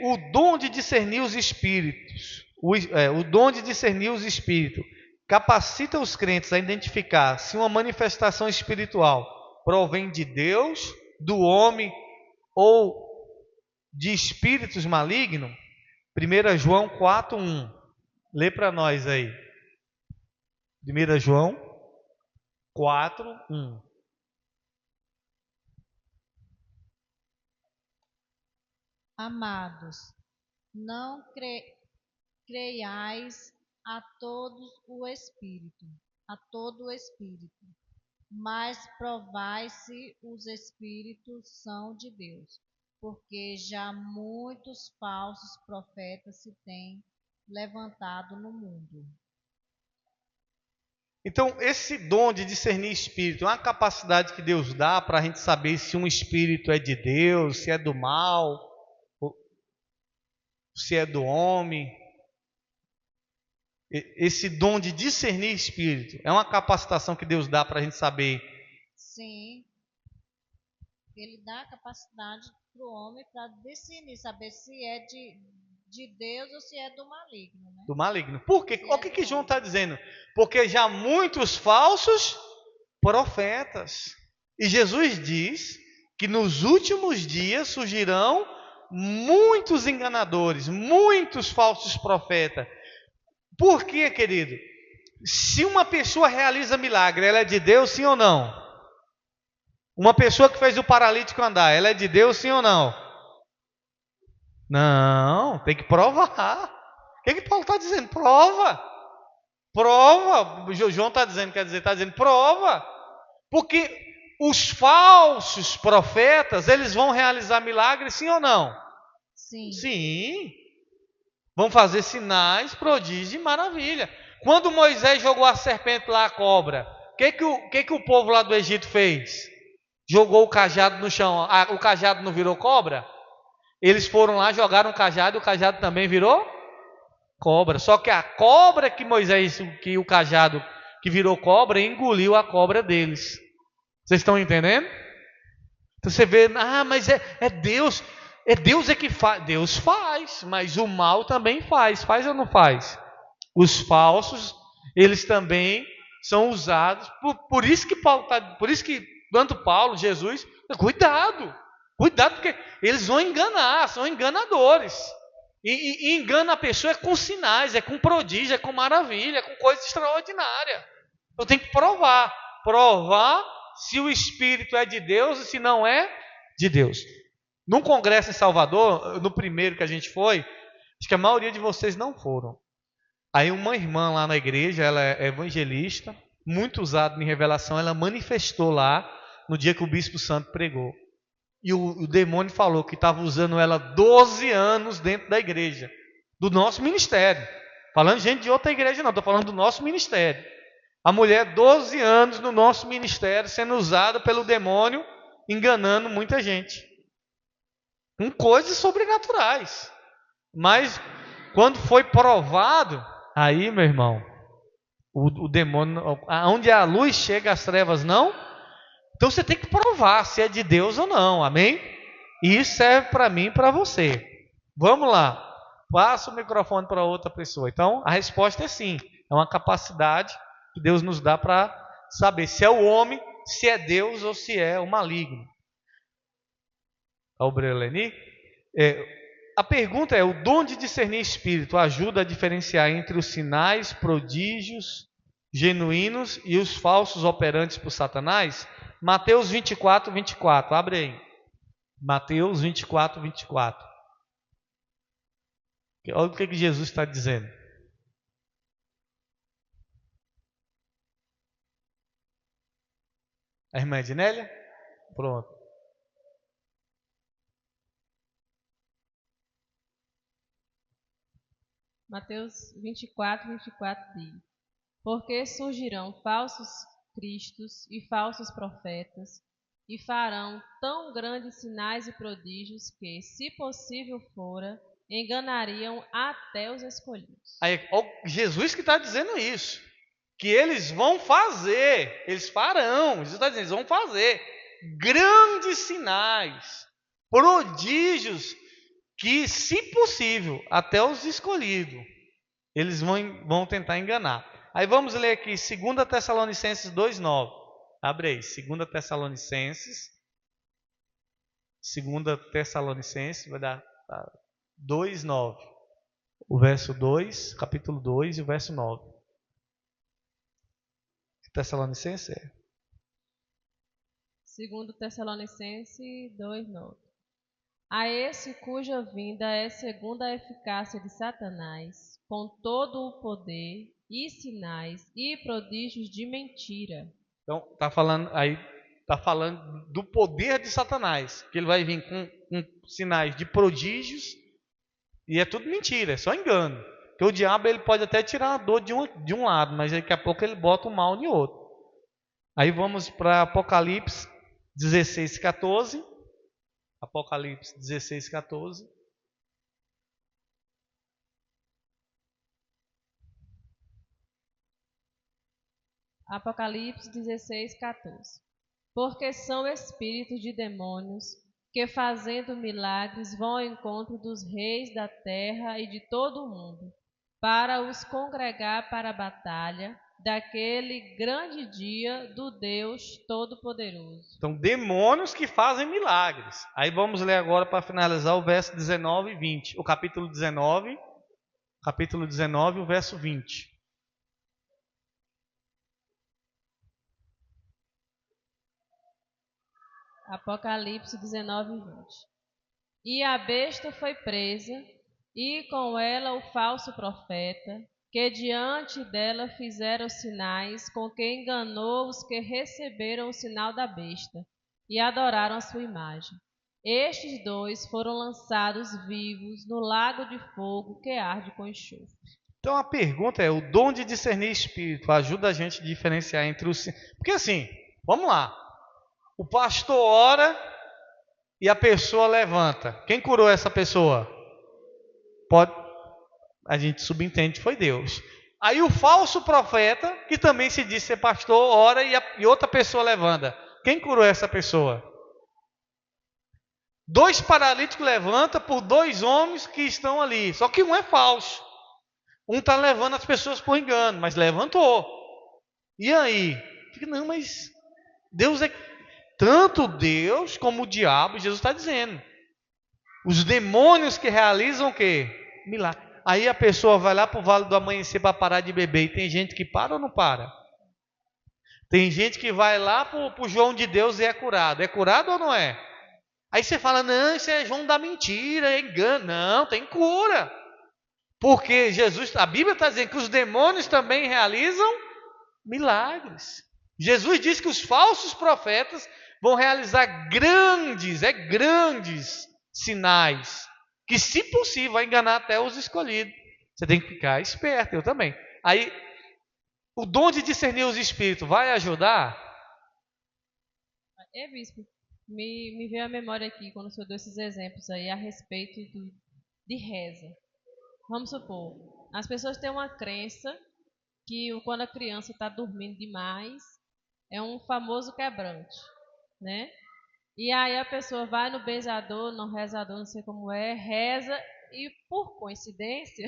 Speaker 1: O dom de discernir os espíritos. O dom de discernir os espíritos capacita os crentes a identificar se uma manifestação espiritual provém de Deus, do homem ou de espíritos malignos. 1 João 4:1. Lê para nós aí. 1 João 4:1.
Speaker 3: Amados, não creiais a todo o Espírito, mas provai se os Espíritos são de Deus, porque já muitos falsos profetas se têm levantado no mundo.
Speaker 1: Então, esse dom de discernir espírito é uma capacidade que Deus dá para a gente saber se um espírito é de Deus, se é do mal, se é do homem. Esse dom de discernir espírito é uma capacitação que Deus dá para a gente saber.
Speaker 3: Sim. Ele dá a capacidade para o homem para discernir, saber se é de Deus ou se é do maligno. Né?
Speaker 1: Do maligno. Por quê? O que João está dizendo? Porque já muitos falsos profetas. E Jesus diz que nos últimos dias surgirão muitos enganadores, muitos falsos profetas. Por quê, querido? Se uma pessoa realiza milagre, ela é de Deus, sim ou não? Uma pessoa que fez o paralítico andar, ela é de Deus, sim ou não? Não, tem que provar. O que Paulo está dizendo? Prova. Prova. O João está dizendo, está dizendo prova. Porque os falsos profetas, eles vão realizar milagres, sim ou não?
Speaker 3: Sim.
Speaker 1: Sim. Vão fazer sinais, prodígios e maravilha. Quando Moisés jogou a serpente lá, a cobra, o que o povo lá do Egito fez? Jogou o cajado no chão. O cajado não virou cobra? Eles foram lá, jogaram o cajado e o cajado também virou Cobra. Só que a cobra que Moisés, que o cajado que virou cobra, engoliu a cobra deles. Vocês estão entendendo? Então você vê, mas é Deus. É Deus que faz. Deus faz, mas o mal também faz. Faz ou não faz? Os falsos, eles também são usados. Por isso que Paulo por isso que tanto Paulo, Jesus, cuidado, porque eles vão enganar, são enganadores. E engana a pessoa é com sinais, é com prodígio, é com maravilha, é com coisa extraordinária. Eu tenho que provar se o Espírito é de Deus e se não é de Deus. Num congresso em Salvador, no primeiro que a gente foi, acho que a maioria de vocês não foram. Aí uma irmã lá na igreja, ela é evangelista, muito usada em revelação, ela manifestou lá no dia que o Bispo Santo pregou. E o demônio falou que estava usando ela 12 anos dentro da igreja, do nosso ministério. Falando de gente de outra igreja não, estou falando do nosso ministério. A mulher, 12 anos no nosso ministério, sendo usada pelo demônio, enganando muita gente. Com coisas sobrenaturais. Mas, quando foi provado, aí, meu irmão, o demônio, onde a luz chega, as trevas não. Então você tem que provar se é de Deus ou não, amém? E isso serve para mim e para você. Vamos lá, passa o microfone para outra pessoa. Então, a resposta é sim, é uma capacidade que Deus nos dá para saber se é o homem, se é Deus ou se é o maligno. Albreleni? A pergunta é, o dom de discernir espírito ajuda a diferenciar entre os sinais, prodígios genuínos e os falsos operantes por Satanás? Mateus 24, 24, abre aí. Mateus 24, 24. Olha o que Jesus está dizendo. A irmã Ednélia? Pronto.
Speaker 4: Mateus 24, 24 diz: Porque surgirão falsos cristos e falsos profetas, e farão tão grandes sinais e prodígios que, se possível fora, enganariam até os escolhidos.
Speaker 1: Aí, Jesus que está dizendo isso, que eles vão fazer, eles farão, Jesus está dizendo, eles vão fazer grandes sinais, prodígios, que, se possível, até os escolhidos, eles vão tentar enganar. Aí vamos ler aqui 2 Tessalonicenses 2,9. Abre aí, 2 Tessalonicenses, vai dar 2,9. O verso 2, capítulo 2 e o verso 9. Tessalonicenses é.
Speaker 4: 2 Tessalonicenses 2,9. A esse cuja vinda é segundo a eficácia de Satanás, com todo o poder e sinais e prodígios de mentira.
Speaker 1: Então, está falando do poder de Satanás, que ele vai vir com sinais de prodígios, e é tudo mentira, é só engano. Porque o diabo ele pode até tirar a dor de um lado, mas daqui a pouco ele bota o mal em outro. Aí vamos para Apocalipse 16, 14. Apocalipse 16, 14.
Speaker 4: Apocalipse 16, 14. Porque são espíritos de demônios que, fazendo milagres, vão ao encontro dos reis da terra e de todo o mundo, para os congregar para a batalha daquele grande dia do Deus Todo-Poderoso.
Speaker 1: Então, demônios que fazem milagres. Aí vamos ler agora para finalizar o verso 19 e 20. O capítulo 19, o verso 20.
Speaker 4: Apocalipse 19, 20. E a besta foi presa, e com ela o falso profeta, que diante dela fizeram sinais, com que enganou os que receberam o sinal da besta e adoraram a sua imagem. Estes dois foram lançados vivos no lago de fogo que arde com enxofre.
Speaker 1: Então a pergunta é, o dom de discernir espírito ajuda a gente a diferenciar entre os... Porque assim, vamos lá. O pastor ora e a pessoa levanta. Quem curou essa pessoa? a gente subentende que foi Deus. Aí o falso profeta, que também se diz ser pastor, ora e outra pessoa levanta. Quem curou essa pessoa? 2 paralíticos levanta por 2 homens que estão ali. Só que um é falso. Um está levando as pessoas por engano, mas levantou. E aí? Não, mas Deus é tanto Deus como o diabo, Jesus está dizendo. Os demônios que realizam o quê? Milagre. Aí a pessoa vai lá para o Vale do Amanhecer para parar de beber. E tem gente que para ou não para? Tem gente que vai lá para o João de Deus e é curado. É curado ou não é? Aí você fala, não, isso é João da mentira, é engano. Não, tem cura. Porque Jesus, a Bíblia está dizendo que os demônios também realizam milagres. Jesus diz que os falsos profetas vão realizar grandes sinais, que se possível vai enganar até os escolhidos. Você tem que ficar esperto, eu também. Aí, o dom de discernir os espíritos vai ajudar?
Speaker 4: Bispo, me veio à memória aqui, quando o senhor deu esses exemplos aí, a respeito de reza. Vamos supor, as pessoas têm uma crença que quando a criança está dormindo demais, é um famoso quebrante, né? E aí a pessoa vai no benzador, no rezador, não sei como é, reza e por coincidência,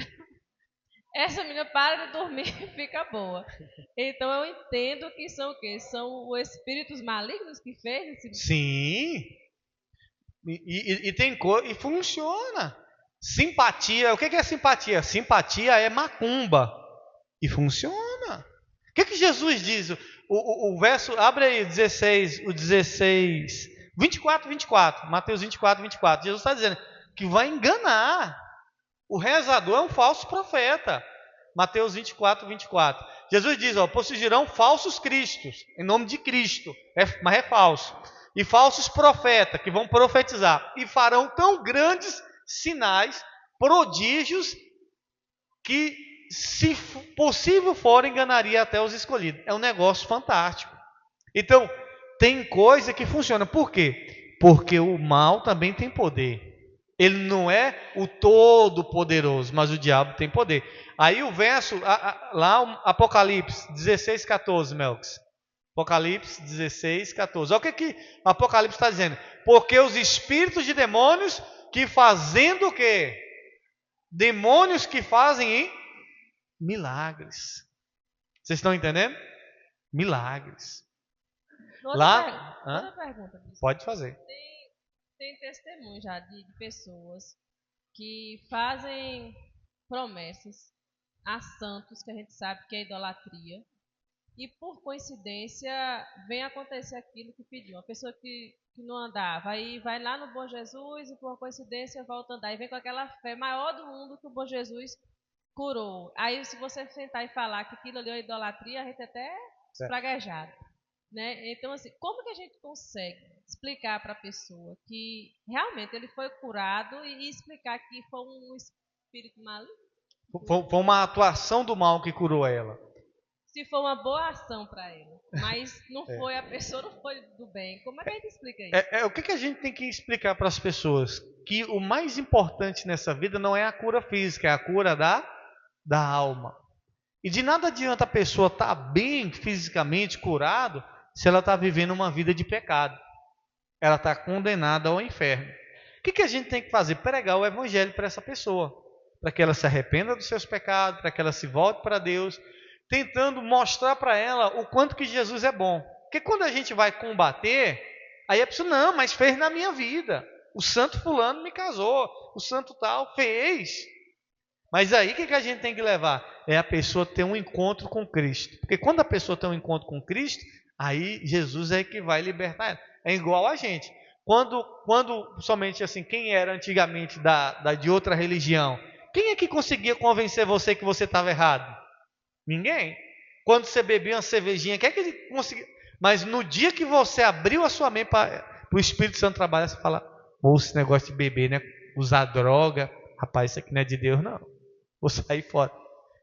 Speaker 4: essa menina para de dormir e fica boa. Então eu entendo que são o quê? São os espíritos malignos que fez esse...
Speaker 1: Sim. E tem coisa, e funciona. Simpatia, o que é simpatia? Simpatia é macumba. E funciona. O que Jesus diz? O verso, abre aí 24, Mateus 24. Jesus está dizendo que vai enganar. O rezador é um falso profeta. Mateus 24. Jesus diz, possurgirão falsos cristos, em nome de Cristo, mas é falso. E falsos profetas, que vão profetizar, e farão tão grandes sinais, prodígios, que, se possível for, enganaria até os escolhidos. É um negócio fantástico. Então, tem coisa que funciona. Por quê? Porque o mal também tem poder. Ele não é o todo-poderoso, mas o diabo tem poder. Aí o verso, lá, Apocalipse 16:14, Melks. Apocalipse 16:14. Olha o que Apocalipse está dizendo. Porque os espíritos de demônios que fazendo o quê? Demônios que fazem milagres. Vocês estão entendendo? Milagres.
Speaker 4: Outra pergunta.
Speaker 1: Pode fazer.
Speaker 4: Tem testemunho já de pessoas que fazem promessas a santos, que a gente sabe que é idolatria, e por coincidência vem acontecer aquilo que pediu. Uma pessoa que não andava, aí vai lá no Bom Jesus e por coincidência volta a andar, e vem com aquela fé maior do mundo que o Bom Jesus curou. Aí se você sentar e falar que aquilo ali é idolatria, a gente até praguejado. Né? Então, assim, como que a gente consegue explicar para a pessoa que realmente ele foi curado e explicar que foi um espírito maligno?
Speaker 1: Foi uma atuação do mal que curou ela.
Speaker 4: Se foi uma boa ação para ela, mas não foi, a pessoa não foi do bem. Como é que a gente explica isso?
Speaker 1: O que a gente tem que explicar para as pessoas? Que o mais importante nessa vida não é a cura física, é a cura da alma. E de nada adianta a pessoa estar bem fisicamente curado se ela está vivendo uma vida de pecado. Ela está condenada ao inferno. O que a gente tem que fazer? Pregar o evangelho para essa pessoa, para que ela se arrependa dos seus pecados, para que ela se volte para Deus, tentando mostrar para ela o quanto que Jesus é bom. Porque quando a gente vai combater, aí a pessoa, não, mas fez na minha vida. O santo fulano me casou, o santo tal fez. Mas aí o que a gente tem que levar? É a pessoa ter um encontro com Cristo. Porque quando a pessoa tem um encontro com Cristo, aí Jesus é que vai libertar ela. É igual a gente. Quando somente assim, quem era antigamente de outra religião, quem é que conseguia convencer você que você estava errado? Ninguém. Quando você bebia uma cervejinha, quem é que ele conseguia? Mas no dia que você abriu a sua mente para o Espírito Santo trabalhar, você fala, esse negócio de beber, né? Usar droga, rapaz, isso aqui não é de Deus, não. Vou sair fora.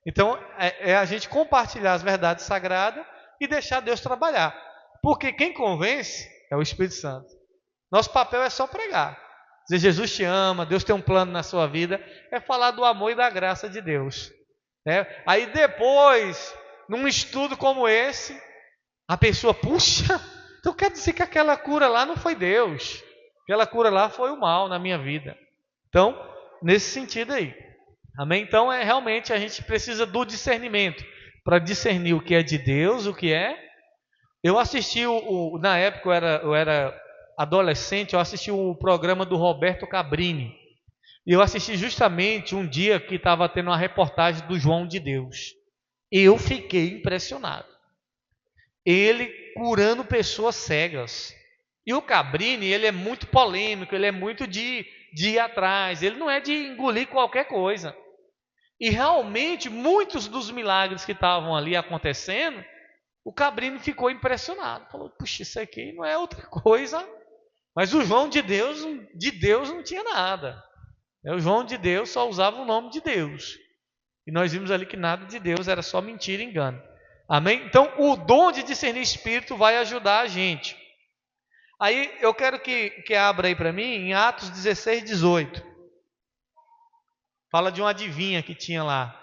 Speaker 1: Então, é a gente compartilhar as verdades sagradas e deixar Deus trabalhar. Porque quem convence é o Espírito Santo. Nosso papel é só pregar. dizer Jesus te ama, Deus tem um plano na sua vida, é falar do amor e da graça de Deus. Aí depois, num estudo como esse, a pessoa, puxa, então quer dizer que aquela cura lá não foi Deus, aquela cura lá foi o mal na minha vida. Então, nesse sentido aí, amém? Então, realmente a gente precisa do discernimento, para discernir o que é de Deus, o que é. Eu assisti, na época eu era adolescente, eu assisti o programa do Roberto Cabrini, e eu assisti justamente um dia que estava tendo uma reportagem do João de Deus. Eu fiquei impressionado. Ele curando pessoas cegas. E o Cabrini, ele é muito polêmico, ele é muito de ir atrás, ele não é de engolir qualquer coisa. E realmente, muitos dos milagres que estavam ali acontecendo, o Cabrini ficou impressionado. Falou, puxa, isso aqui não é outra coisa. Mas o João de Deus não tinha nada. O João de Deus só usava o nome de Deus. E nós vimos ali que nada de Deus era só mentira e engano. Amém? Então, o dom de discernir espírito vai ajudar a gente. Aí, eu quero que abra aí para mim em Atos 16, 18. Fala de uma adivinha que tinha lá.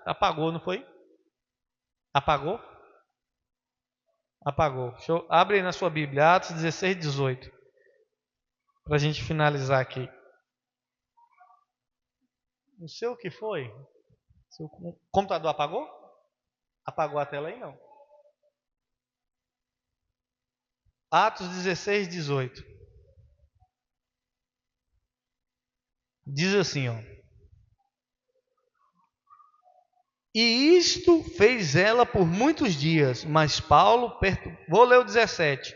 Speaker 1: Apagou, não foi? Apagou? Apagou. Abre aí na sua Bíblia, Atos 16, 18. Para a gente finalizar aqui. Não sei o que foi. Seu computador apagou? Apagou a tela aí, não. Atos 16, 18. Diz assim, ó. E isto fez ela por muitos dias, mas Paulo, vou ler o 17.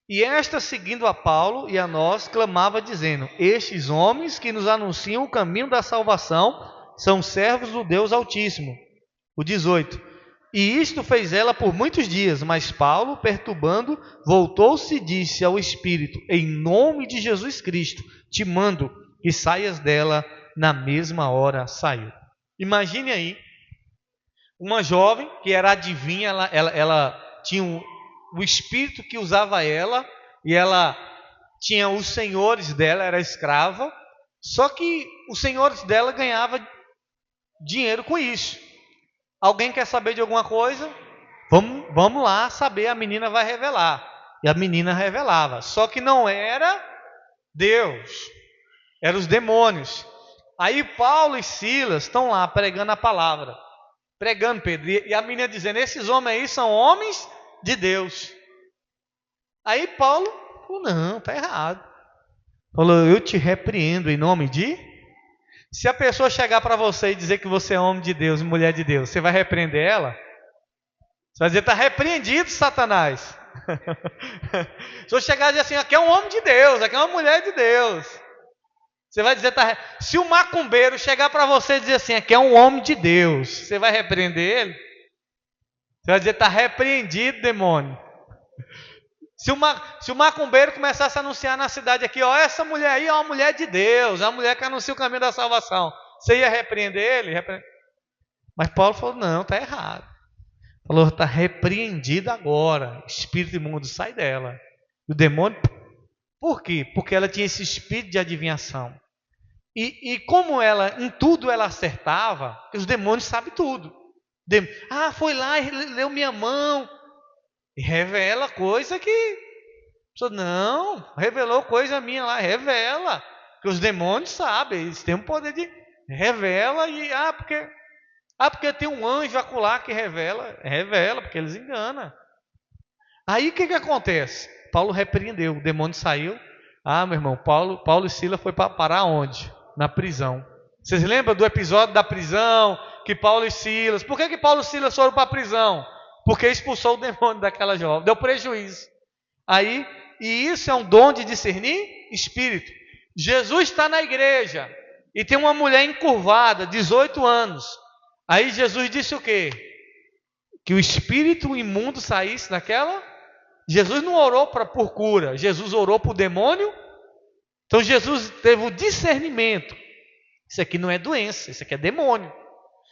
Speaker 1: E esta, seguindo a Paulo e a nós, clamava dizendo, estes homens que nos anunciam o caminho da salvação, são servos do Deus Altíssimo. O 18. E isto fez ela por muitos dias, mas Paulo, perturbando, voltou-se e disse ao Espírito, em nome de Jesus Cristo, te mando que saias dela. Na mesma hora saiu. Imagine aí, uma jovem que era adivinha, ela tinha o espírito que usava ela, e ela tinha os senhores dela, era escrava, só que os senhores dela ganhavam dinheiro com isso. Alguém quer saber de alguma coisa? Vamos lá saber, a menina vai revelar. E a menina revelava, só que não era Deus, eram os demônios. Aí Paulo e Silas estão lá pregando a palavra. Pregando, Pedro, e a menina dizendo, esses homens aí são homens de Deus. Aí Paulo falou, não, está errado. Falou, eu te repreendo em nome de... Se a pessoa chegar para você e dizer que você é homem de Deus e mulher de Deus, você vai repreender ela? Você vai dizer, está repreendido, Satanás. Se eu chegar e dizer assim, aqui é um homem de Deus, aqui é uma mulher de Deus. Você vai dizer, se o macumbeiro chegar para você e dizer assim, aqui é um homem de Deus, você vai repreender ele? Você vai dizer, está repreendido, demônio. Se o macumbeiro começasse a anunciar na cidade aqui, ó, essa mulher aí é uma mulher de Deus, é uma mulher que anuncia o caminho da salvação, você ia repreender ele? Mas Paulo falou, não, está errado. Falou, está repreendido agora, espírito imundo, sai dela. E o demônio, por quê? Porque ela tinha esse espírito de adivinhação. E como ela, em tudo ela acertava, os demônios sabem tudo. Foi lá e leu minha mão. E revela coisa que... Não, revelou coisa minha lá, revela. Que os demônios sabem, eles têm um poder de... Revela e... porque tem um anjo acolá que revela. Revela, porque eles enganam. Aí o que acontece? Paulo repreendeu, o demônio saiu. Meu irmão, Paulo e Silas foi parar onde? Na prisão. Vocês lembram do episódio da prisão? Que Paulo e Silas... Por que Paulo e Silas foram para a prisão? Porque expulsou o demônio daquela jovem. Deu prejuízo. Aí, e isso é um dom de discernir espírito. Jesus está na igreja e tem uma mulher encurvada, 18 anos. Aí Jesus disse o quê? Que o espírito imundo saísse daquela... Jesus não orou por cura, Jesus orou por demônio. Então Jesus teve o discernimento. Isso aqui não é doença, isso aqui é demônio.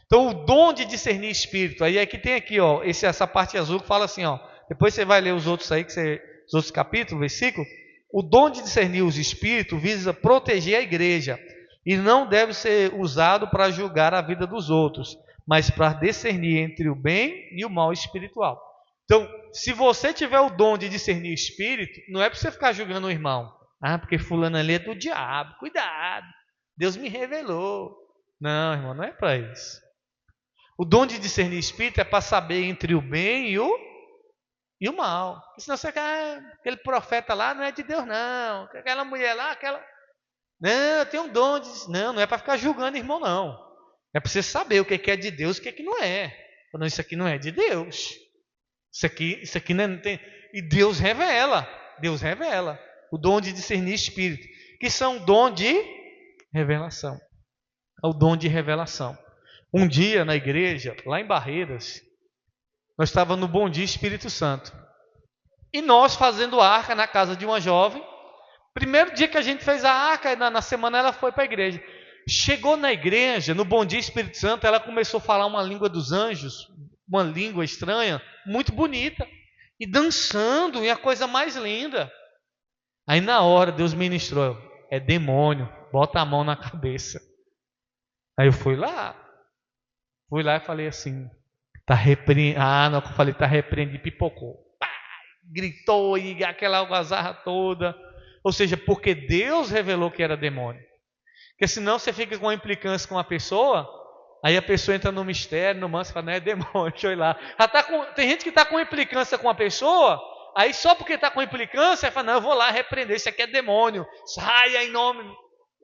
Speaker 1: Então o dom de discernir espírito, aí é que tem aqui, ó, essa parte azul que fala assim, ó. Depois você vai ler os outros aí, os outros capítulos, versículos. O dom de discernir os espíritos visa proteger a igreja e não deve ser usado para julgar a vida dos outros, mas para discernir entre o bem e o mal espiritual. Então, se você tiver o dom de discernir espírito, não é para você ficar julgando o irmão. Ah, porque fulano ali é do diabo. Cuidado, Deus me revelou. Não, irmão, não é para isso. O dom de discernir espírito é para saber entre o bem e o mal. Porque senão você fica, aquele profeta lá não é de Deus, não. Aquela mulher lá, aquela... Não, eu tenho um dom de... Não é para ficar julgando irmão, não. É para você saber o que é de Deus e o que não é. Não, isso aqui não é de Deus. Isso aqui não tem... E Deus revela. Deus revela. O dom de discernir espírito. Que são o dom de revelação. É o dom de revelação. Um dia na igreja, lá em Barreiras, nós estávamos no Bom Dia Espírito Santo. E nós fazendo arca na casa de uma jovem. Primeiro dia que a gente fez a arca, na semana ela foi para a igreja. Chegou na igreja, no Bom Dia Espírito Santo, ela começou a falar uma língua dos anjos, uma língua estranha, muito bonita. E dançando, e a coisa mais linda. Aí na hora Deus ministrou, é demônio, bota a mão na cabeça. Aí eu fui lá e falei assim, tá repreendido. Ah, não, eu falei, tá repreendido, pipocou. Pá, gritou e aquela algazarra toda. Ou seja, porque Deus revelou que era demônio. Porque senão você fica com uma implicância com uma pessoa, aí a pessoa entra no mistério, no manso, e fala, não é demônio, deixa eu ir lá. Tem gente que está com implicância com uma pessoa, aí só porque está com implicância, fala, não, eu vou lá repreender, isso aqui é demônio, saia em nome.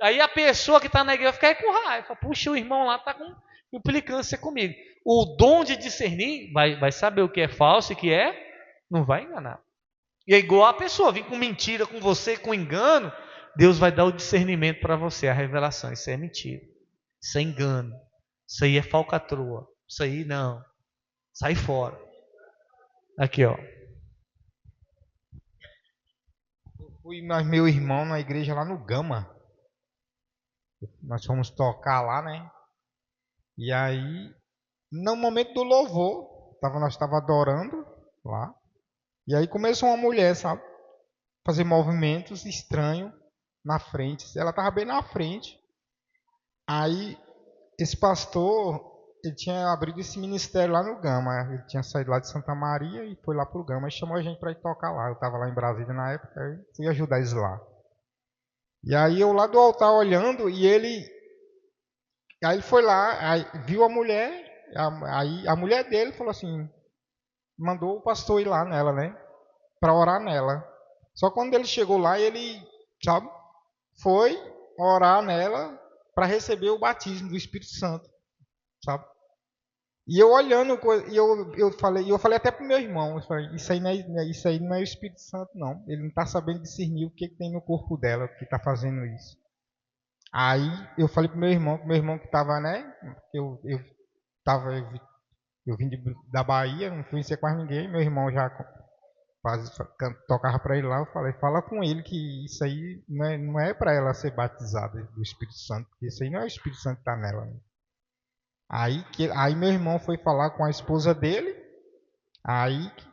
Speaker 1: Aí a pessoa que está na igreja fica aí com raiva, puxa, o irmão lá está com implicância comigo. O dom de discernir, vai saber o que é falso e o que não vai enganar. E é igual a pessoa vir com mentira com você, com engano, Deus vai dar o discernimento para você, a revelação. Isso é mentira, isso é engano, isso aí é falcatrua, isso aí não, sai fora. Aqui, ó.
Speaker 5: Eu fui mais meu irmão na igreja lá no Gama. Nós fomos tocar lá, né? E aí, no momento do louvor, nós estávamos adorando lá. E aí começou uma mulher, sabe? Fazer movimentos estranhos na frente. Ela estava bem na frente. Aí, esse pastor, ele tinha abrido esse ministério lá no Gama. Ele tinha saído lá de Santa Maria e foi lá pro Gama e chamou a gente para ir tocar lá. Eu estava lá em Brasília na época e fui ajudar eles lá. E aí eu lá do altar olhando e ele... Aí ele foi lá, aí viu a mulher, aí a mulher dele falou assim, mandou o pastor ir lá nela, né? Para orar nela. Só quando ele chegou lá, ele, sabe, foi orar nela para receber o batismo do Espírito Santo, sabe? E eu olhando, eu falei até pro meu irmão, eu falei, isso aí não é o Espírito Santo, não. Ele não está sabendo discernir o que tem no corpo dela que está fazendo isso. Aí eu falei pro meu irmão que estava, né? Eu vim da Bahia, não conhecia quase ninguém. Meu irmão já tocava para ele lá. Eu falei, fala com ele que isso aí não é para ela ser batizada do Espírito Santo, porque isso aí não é o Espírito Santo que está nela. Né? Aí meu irmão foi falar com a esposa dele.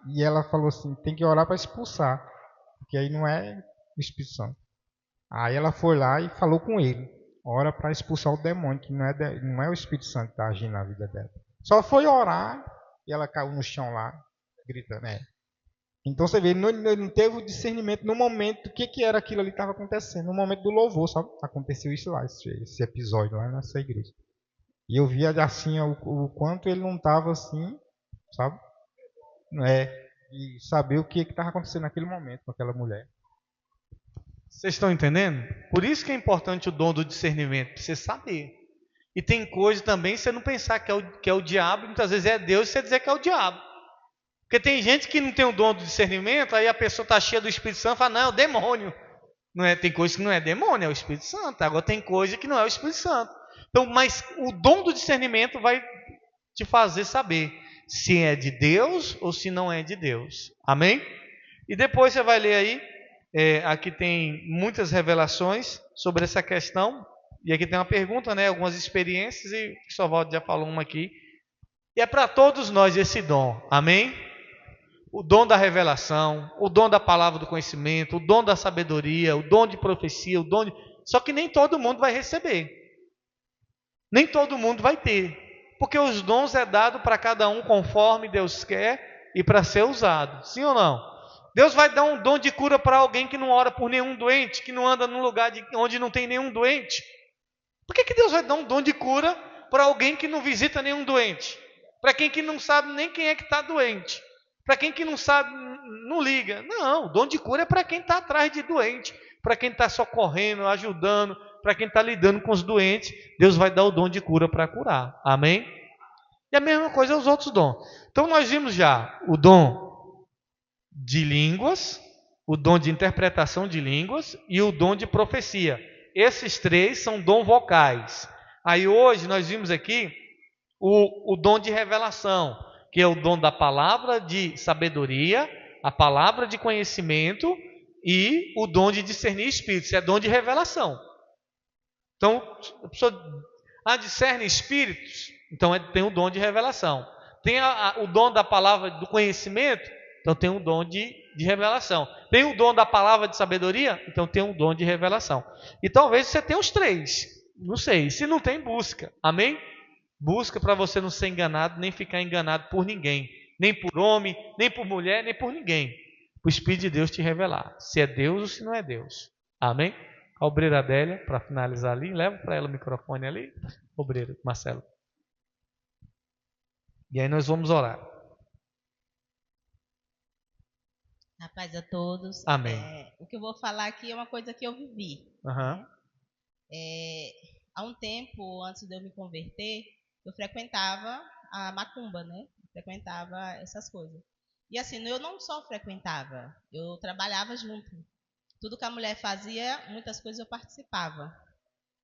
Speaker 5: E ela falou assim, tem que orar para expulsar, porque aí não é o Espírito Santo. Aí ela foi lá e falou com ele. Ora para expulsar o demônio, que não é o Espírito Santo que está agindo na vida dela. Só foi orar e ela caiu no chão lá, gritando. Né? Então você vê, ele não teve o discernimento no momento do que era aquilo ali que estava acontecendo. No momento do louvor, sabe? Aconteceu isso lá, esse episódio lá nessa igreja. E eu via assim o quanto ele não estava assim, sabe? E saber o que estava acontecendo naquele momento com aquela mulher.
Speaker 1: Vocês estão entendendo? Por isso que é importante o dom do discernimento, para você saber. E tem coisa também, você não pensar que é o diabo, muitas vezes é Deus, e você dizer que é o diabo. Porque tem gente que não tem o dom do discernimento, aí a pessoa está cheia do Espírito Santo e fala, não, é o demônio. Não é, tem coisa que não é demônio, é o Espírito Santo. Agora tem coisa que não é o Espírito Santo. Então, mas o dom do discernimento vai te fazer saber se é de Deus ou se não é de Deus. Amém? E depois você vai ler aí. Aqui tem muitas revelações sobre essa questão. E aqui tem uma pergunta, né? Algumas experiências. E o Sovaldo já falou uma aqui. E é para todos nós esse dom. Amém? o dom da revelação, o dom da palavra do conhecimento, o dom da sabedoria, o dom de profecia, o dom de... Só que nem todo mundo vai receber. Nem todo mundo vai ter. Porque os dons é dado para cada um conforme Deus quer e para ser usado. Sim ou não? Deus vai dar um dom de cura para alguém que não ora por nenhum doente, que não anda num lugar onde não tem nenhum doente. Por que Deus vai dar um dom de cura para alguém que não visita nenhum doente? Para quem que não sabe nem quem é que está doente? Para quem que não sabe, não liga. Não, o dom de cura é para quem está atrás de doente, para quem está socorrendo, ajudando, para quem está lidando com os doentes. Deus vai dar o dom de cura para curar. Amém? E a mesma coisa os outros dons. Então nós vimos já o dom de línguas, o dom de interpretação de línguas e o dom de profecia. Esses três são dons vocais. Aí hoje nós vimos aqui o dom de revelação, que é o dom da palavra de sabedoria, a palavra de conhecimento e o dom de discernir espíritos. Isso é dom de revelação. Então, a pessoa discerne espíritos, então tem o dom de revelação. Tem o dom da palavra do conhecimento, então tem o dom de revelação. Tem o dom da palavra de sabedoria, então tem o dom de revelação. E talvez você tenha os três, não sei. Se não tem, busca. Amém? Busca para você não ser enganado, nem ficar enganado por ninguém. Nem por homem, nem por mulher, nem por ninguém. O Espírito de Deus te revelar se é Deus ou se não é Deus. Amém? A obreira Adélia, para finalizar ali, leva para ela o microfone ali. Obreiro, Marcelo. E aí nós vamos orar.
Speaker 2: A paz a todos.
Speaker 1: Amém.
Speaker 2: O que eu vou falar aqui é uma coisa que eu vivi.
Speaker 1: Uhum.
Speaker 2: Há um tempo, antes de eu me converter, eu frequentava a macumba, né? Frequentava essas coisas. E assim, eu não só frequentava, eu trabalhava junto. Tudo que a mulher fazia, muitas coisas eu participava.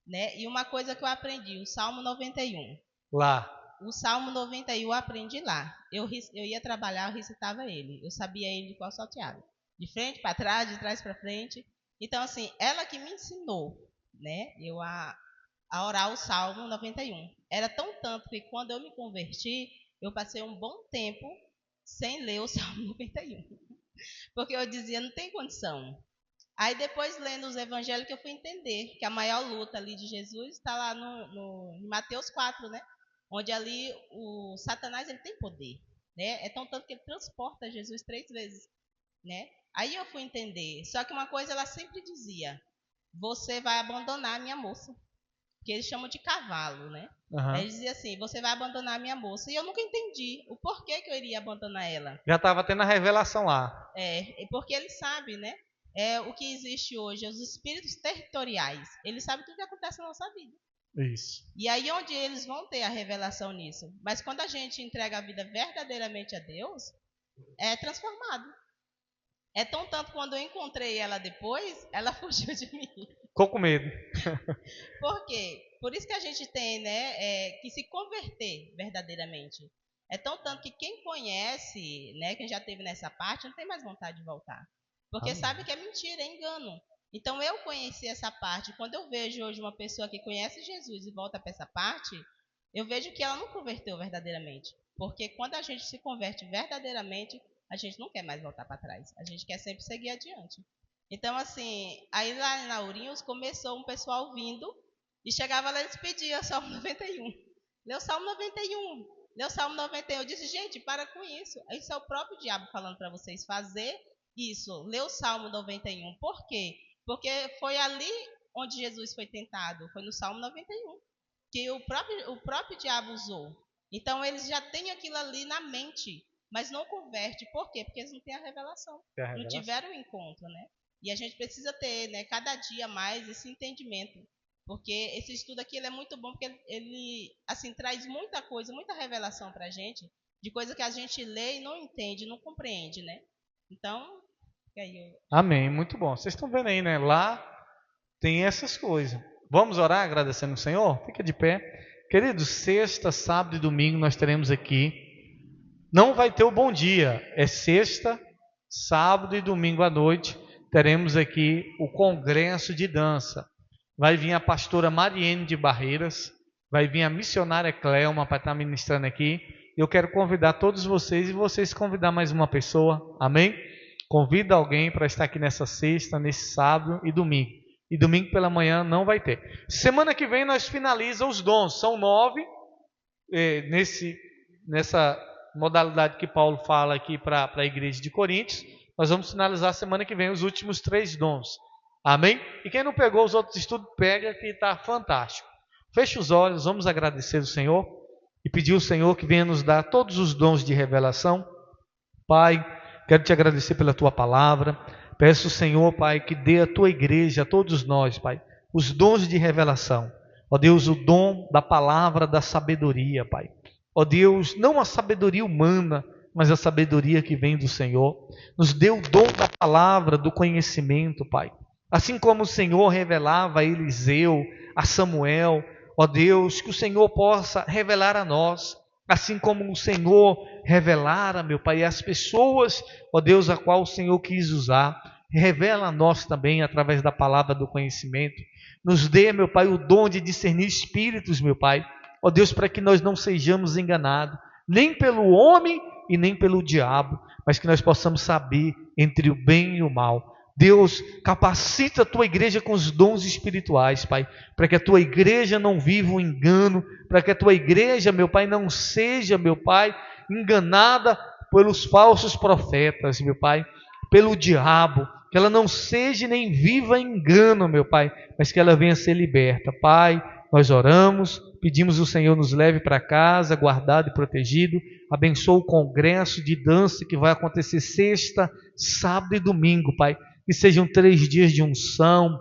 Speaker 2: Né? E uma coisa que eu aprendi, o Salmo 91.
Speaker 1: Lá.
Speaker 2: O Salmo 91 eu aprendi lá. Eu ia trabalhar, eu recitava ele. Eu sabia ele de qual salteado. De frente para trás, de trás para frente. Então, assim, ela que me ensinou, né? Eu a orar o Salmo 91. Era tão tanto que quando eu me converti, eu passei um bom tempo sem ler o Salmo 91. Porque eu dizia, não tem condição. Aí depois, lendo os evangelhos, que eu fui entender que a maior luta ali de Jesus está lá em Mateus 4, né? Onde ali o Satanás ele tem poder, né? É tão tanto que ele transporta Jesus 3 vezes, né? Aí eu fui entender. Só que uma coisa ela sempre dizia: você vai abandonar a minha moça, que eles chamam de cavalo, né?
Speaker 1: Uhum.
Speaker 2: Ele dizia assim: você vai abandonar a minha moça. E eu nunca entendi o porquê que eu iria abandonar ela.
Speaker 1: Já estava tendo a revelação lá.
Speaker 2: Porque ele sabe, né? O que existe hoje, os espíritos territoriais. Eles sabem tudo que acontece na nossa vida.
Speaker 1: Isso.
Speaker 2: E aí onde eles vão ter a revelação nisso. Mas quando a gente entrega a vida verdadeiramente a Deus, é transformado. É tão tanto quando eu encontrei ela depois, ela fugiu de mim.
Speaker 1: Ficou com medo.
Speaker 2: Por quê? Por isso que a gente tem, né, que se converter verdadeiramente. É tão tanto que quem conhece, né, quem já esteve nessa parte, não tem mais vontade de voltar. Porque sabe que é mentira, é engano. Então eu conheci essa parte. Quando eu vejo hoje uma pessoa que conhece Jesus e volta para essa parte, eu vejo que ela não converteu verdadeiramente. Porque quando a gente se converte verdadeiramente, a gente não quer mais voltar para trás. A gente quer sempre seguir adiante. Então, assim, aí lá na Ourinhos começou um pessoal vindo e chegava lá e eles pediam o Salmo 91. Lê o Salmo 91. Lê o Salmo 91. Eu disse, gente, para com isso. Isso é o próprio diabo falando para vocês fazer isso. Lê o Salmo 91. Por quê? Porque foi ali onde Jesus foi tentado. Foi no Salmo 91. Que o próprio diabo usou. Então, eles já têm aquilo ali na mente. Mas não converte. Por quê? Porque eles não têm a revelação. Não tiveram o encontro, né? E a gente precisa ter, né, cada dia mais esse entendimento. Porque esse estudo aqui ele é muito bom, porque ele assim, traz muita coisa, muita revelação para a gente, de coisa que a gente lê e não entende, não compreende, né? Então,
Speaker 1: Amém, muito bom. Vocês estão vendo aí, né? Lá tem essas coisas. Vamos orar agradecendo o Senhor? Fica de pé. Queridos, sexta, sábado e domingo nós teremos aqui. Não vai ter o bom dia. É sexta, sábado e domingo à noite. Teremos aqui o congresso de dança. Vai vir a pastora Mariene de Barreiras. Vai vir a missionária Cleoma para estar ministrando aqui. Eu quero convidar todos vocês e vocês convidar mais uma pessoa. Amém? Convida alguém para estar aqui nessa sexta, nesse sábado e domingo. E domingo pela manhã não vai ter. Semana que vem nós finalizamos os dons. São 9 nessa modalidade que Paulo fala aqui para a igreja de Coríntios. Nós vamos finalizar semana que vem os últimos 3 dons. Amém? E quem não pegou os outros estudos, pega, que está fantástico. Feche os olhos, vamos agradecer ao Senhor e pedir ao Senhor que venha nos dar todos os dons de revelação. Pai, quero te agradecer pela tua palavra. Peço ao Senhor, Pai, que dê à tua igreja, a todos nós, Pai, os dons de revelação. Ó Deus, o dom da palavra da sabedoria, Pai. Ó Deus, não a sabedoria humana, mas a sabedoria que vem do Senhor. Nos dê o dom da palavra, do conhecimento, Pai. Assim como o Senhor revelava a Eliseu, a Samuel, ó Deus, que o Senhor possa revelar a nós, assim como o Senhor revelara, meu Pai, as pessoas, ó Deus, a qual o Senhor quis usar. Revela a nós também através da palavra do conhecimento. Nos dê, meu Pai, o dom de discernir espíritos, meu Pai, ó Deus, para que nós não sejamos enganados, nem pelo homem e nem pelo diabo, mas que nós possamos saber entre o bem e o mal. Deus, capacita a tua igreja com os dons espirituais, Pai, para que a tua igreja não viva o engano, para que a tua igreja, meu Pai, não seja, meu Pai, enganada pelos falsos profetas, meu Pai, pelo diabo, que ela não seja nem viva engano, meu Pai, mas que ela venha ser liberta. Pai, nós oramos, pedimos o Senhor nos leve para casa, guardado e protegido. Abençoa o congresso de dança que vai acontecer sexta, sábado e domingo, Pai. Que sejam 3 dias de unção,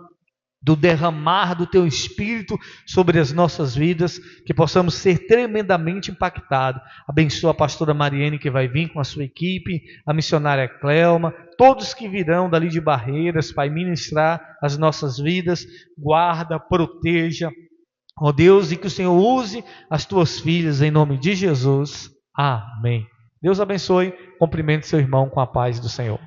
Speaker 1: do derramar do Teu Espírito sobre as nossas vidas, que possamos ser tremendamente impactados. Abençoa a pastora Mariene que vai vir com a sua equipe, a missionária Clelma, todos que virão dali de Barreiras, Pai, ministrar as nossas vidas. Guarda, proteja, ó Deus, e que o Senhor use as Tuas filhas em nome de Jesus. Amém. Deus abençoe, cumprimente seu irmão com a paz do Senhor.